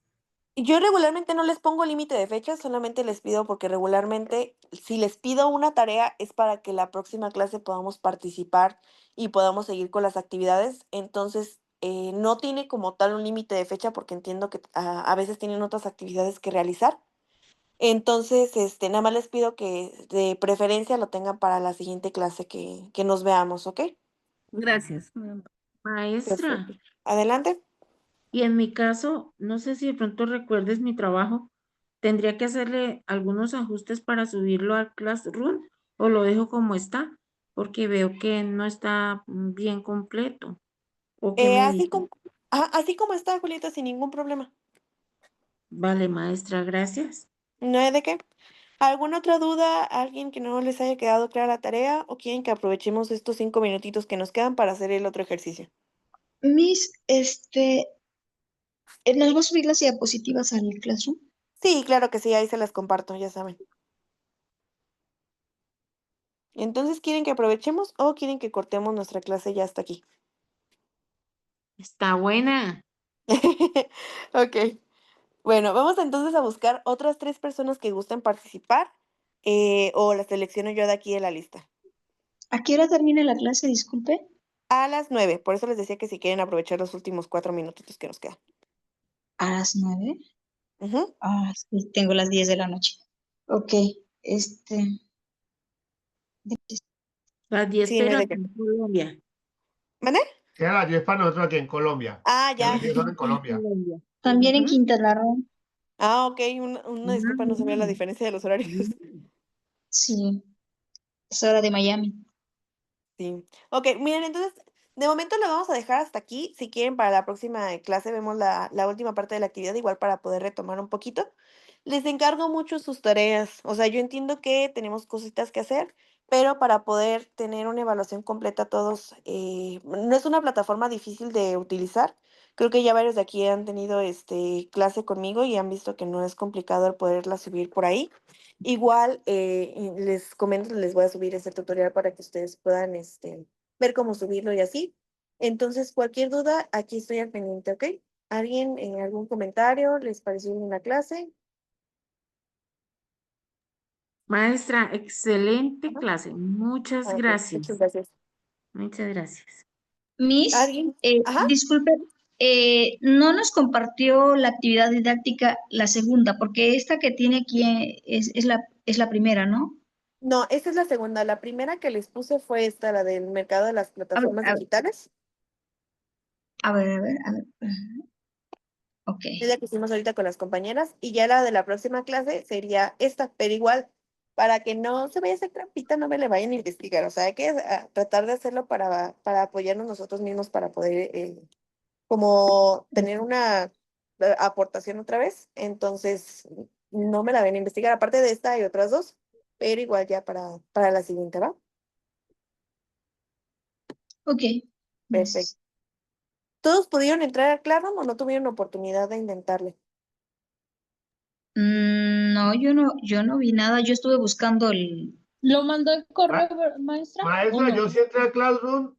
Yo regularmente no les pongo límite de fecha, solamente les pido porque regularmente si les pido una tarea es para que la próxima clase podamos participar y podamos seguir con las actividades. Entonces, no tiene como tal un límite de fecha porque entiendo que a veces tienen otras actividades que realizar. Entonces, nada más les pido que de preferencia lo tengan para la siguiente clase que nos veamos, ¿ok? Gracias. Maestra, Perfecto. Adelante. y en mi caso, no sé si de pronto recuerdes mi trabajo, ¿tendría que hacerle algunos ajustes para subirlo al Classroom o lo dejo como está? Porque veo que no está bien completo. ¿O qué me Así dice? como, así como está, Julieta, sin ningún problema. Vale, maestra, gracias. No hay de qué. ¿Alguna otra duda? ¿Alguien que no les haya quedado clara la tarea? ¿O quieren que aprovechemos estos 5 minutitos que nos quedan para hacer el otro ejercicio? Miss, ¿nos va a subir las diapositivas al Classroom? Sí, claro que sí, ahí se las comparto, ya saben. Entonces, ¿quieren que aprovechemos o quieren que cortemos nuestra clase ya hasta aquí? Está buena. Ok. Bueno, vamos entonces a buscar otras 3 personas que gusten participar o las selecciono yo de aquí de la lista. ¿A qué hora termina la clase? Disculpe. A las 9, por eso les decía que si quieren aprovechar los últimos 4 minutitos que nos quedan. ¿A las 9? Ujú. Sí, tengo las 10 de la noche. Ok, Las 10, Sí, no pero hay de aquí qué. en Colombia. ¿Vale? Sí, a las 10 para nosotros aquí en Colombia. Ya Ya. las 10 son en Aquí en Colombia. Colombia. También en Ujú. Quintana Roo. Ok, una disculpa, no sabía la diferencia de los horarios. Sí, es hora de Miami. Sí. Ok, miren, entonces, de momento lo vamos a dejar hasta aquí. Si quieren, para la próxima clase vemos la última parte de la actividad, igual para poder retomar un poquito. Les encargo mucho sus tareas. O sea, yo entiendo que tenemos cositas que hacer, pero para poder tener una evaluación completa todos, no es una plataforma difícil de utilizar. Creo que ya varios de aquí han tenido clase conmigo y han visto que no es complicado el poderla subir por ahí. Igual y les comento, les voy a subir ese tutorial para que ustedes puedan ver cómo subirlo y así. Entonces, cualquier duda, aquí estoy al pendiente, ¿ok? ¿Alguien, algún comentario? ¿Les pareció una clase? Maestra, excelente Ajá. clase. Muchas Ok, muchas gracias. gracias. Muchas gracias. Miss, ¿Alguien? Ajá. disculpe, No nos compartió la actividad didáctica, la segunda, porque esta que tiene aquí es la primera, ¿no? No, esta es la segunda. La primera que les puse fue esta, la del mercado de las A ver, plataformas digitales. a ver, a ver, a ver. Ok. Es la que hicimos ahorita con las compañeras. Y ya la de la próxima clase sería esta, pero igual, para que no se vaya a hacer trampita, no me le vayan a investigar. O sea, hay que tratar de hacerlo para apoyarnos nosotros mismos para poder como tener una aportación otra vez. Entonces, no me la ven a investigar. Aparte de esta, hay otras dos, pero igual ya para la siguiente, ¿va? Ok. Perfecto. ¿Todos pudieron entrar a Classroom o no tuvieron oportunidad de intentarle? No, yo no vi nada. Yo estuve buscando el. ¿Lo mandó el correo, maestra? ¿O Maestra, no? yo sí entré a Classroom,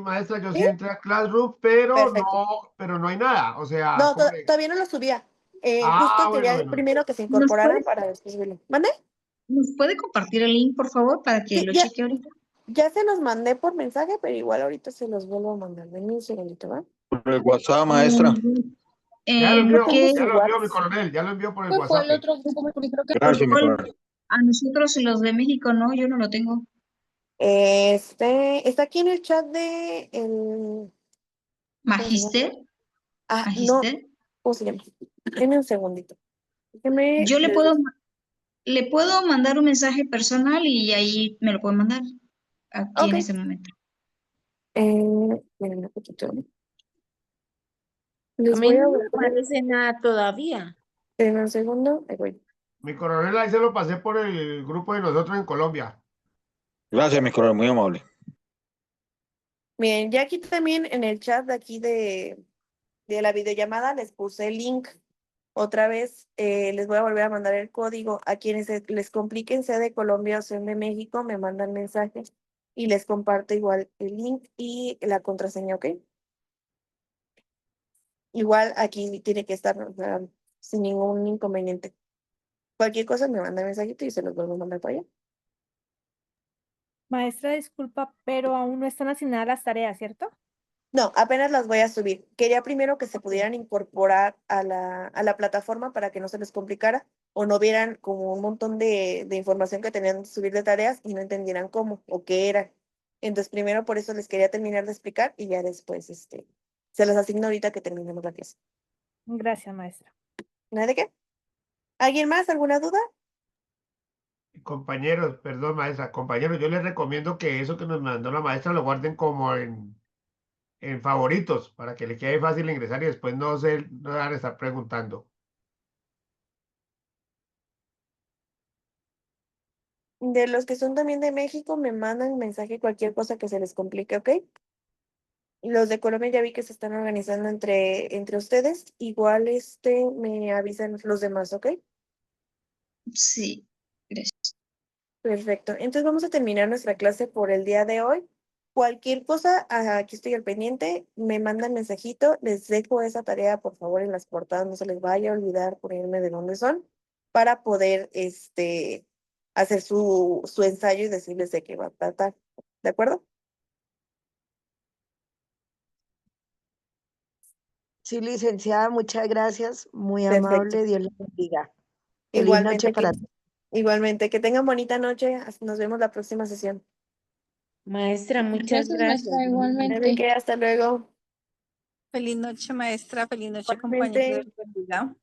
maestra, yo sí ¿Sí? entré a Classroom, pero Perfecto. no hay nada. O sea, No, ¿cómo le- todavía no lo subía. Ah, Justo bueno, quería bueno. primero que se ¿Nos incorporaran puede, para después subirlo. ¿Mande? ¿Nos puede compartir el link, por favor, para que Sí, lo cheque ahorita? ya se los mandé por mensaje, pero igual ahorita se los vuelvo a mandar. Denme un segundito, ¿va? Por el WhatsApp, maestra. No tengo Ya su lo envió mi WhatsApp. coronel, ya lo envió por el ¿Cuál fue WhatsApp. el otro grupo? Porque creo que Gracias, mi coronel. A nosotros los de México, no, yo no lo tengo. Está aquí en el chat de el. ¿Cómo se llama? ¿Magister? No, ¿Magister? ¿cómo se llama? Denme un segundito. Déjeme. Yo le puedo mandar un mensaje personal y ahí me lo puede mandar aquí Ok. en ese momento. Miren un poquito. A Les mí voy a no me volver. aparece nada todavía. En un segundo. Ahí voy. Mi coronel ahí se lo pasé por el grupo de nosotros en Colombia. Gracias, mi coronel, muy amable. Miren, ya aquí también en el chat de aquí de la videollamada les puse el link. Otra vez les voy a volver a mandar el código. A quienes les compliquen, sea de Colombia o sea de México, me mandan mensajes y les comparto igual el link y la contraseña, ¿ok? Igual aquí tiene que estar, o sea, sin ningún inconveniente. Cualquier cosa me manda mensajito y se los vuelvo a mandar para allá. Maestra, disculpa, pero aún no están asignadas las tareas, ¿cierto? No, apenas las voy a subir. Quería primero que se pudieran incorporar a la plataforma para que no se les complicara o no vieran como un montón de información que tenían que subir de tareas y no entendieran cómo o qué era. Entonces, primero por eso les quería terminar de explicar y ya después se las asigno ahorita que terminemos la clase. Gracias, maestra. ¿Nada de qué? ¿Alguien más? ¿Alguna duda? Compañeros, perdón, maestra, compañeros, yo les recomiendo que eso que nos mandó la maestra lo guarden como en favoritos, para que le quede fácil ingresar y después no van a estar preguntando. De los que son también de México, me mandan mensaje cualquier cosa que se les complique, ¿ok? Los de Colombia ya vi que se están organizando entre ustedes. Igual me avisan los demás, ¿ok? Sí, gracias. Perfecto. Entonces vamos a terminar nuestra clase por el día de hoy. Cualquier cosa, aquí estoy al pendiente, me mandan mensajito, les dejo esa tarea, por favor, en las portadas, no se les vaya a olvidar ponerme de dónde son, para poder hacer su ensayo y decirles de qué va a tratar. ¿De acuerdo? Sí, licenciada, muchas gracias. Muy Perfecto. amable. Dios le bendiga. Feliz noche Igualmente, para todos. igualmente, que tengan bonita noche. Nos vemos la próxima sesión. Maestra, muchas Gracias, gracias. maestra, igualmente. Hasta luego. Feliz noche, maestra. Feliz noche, Igualmente. compañeros. Dios los bendiga.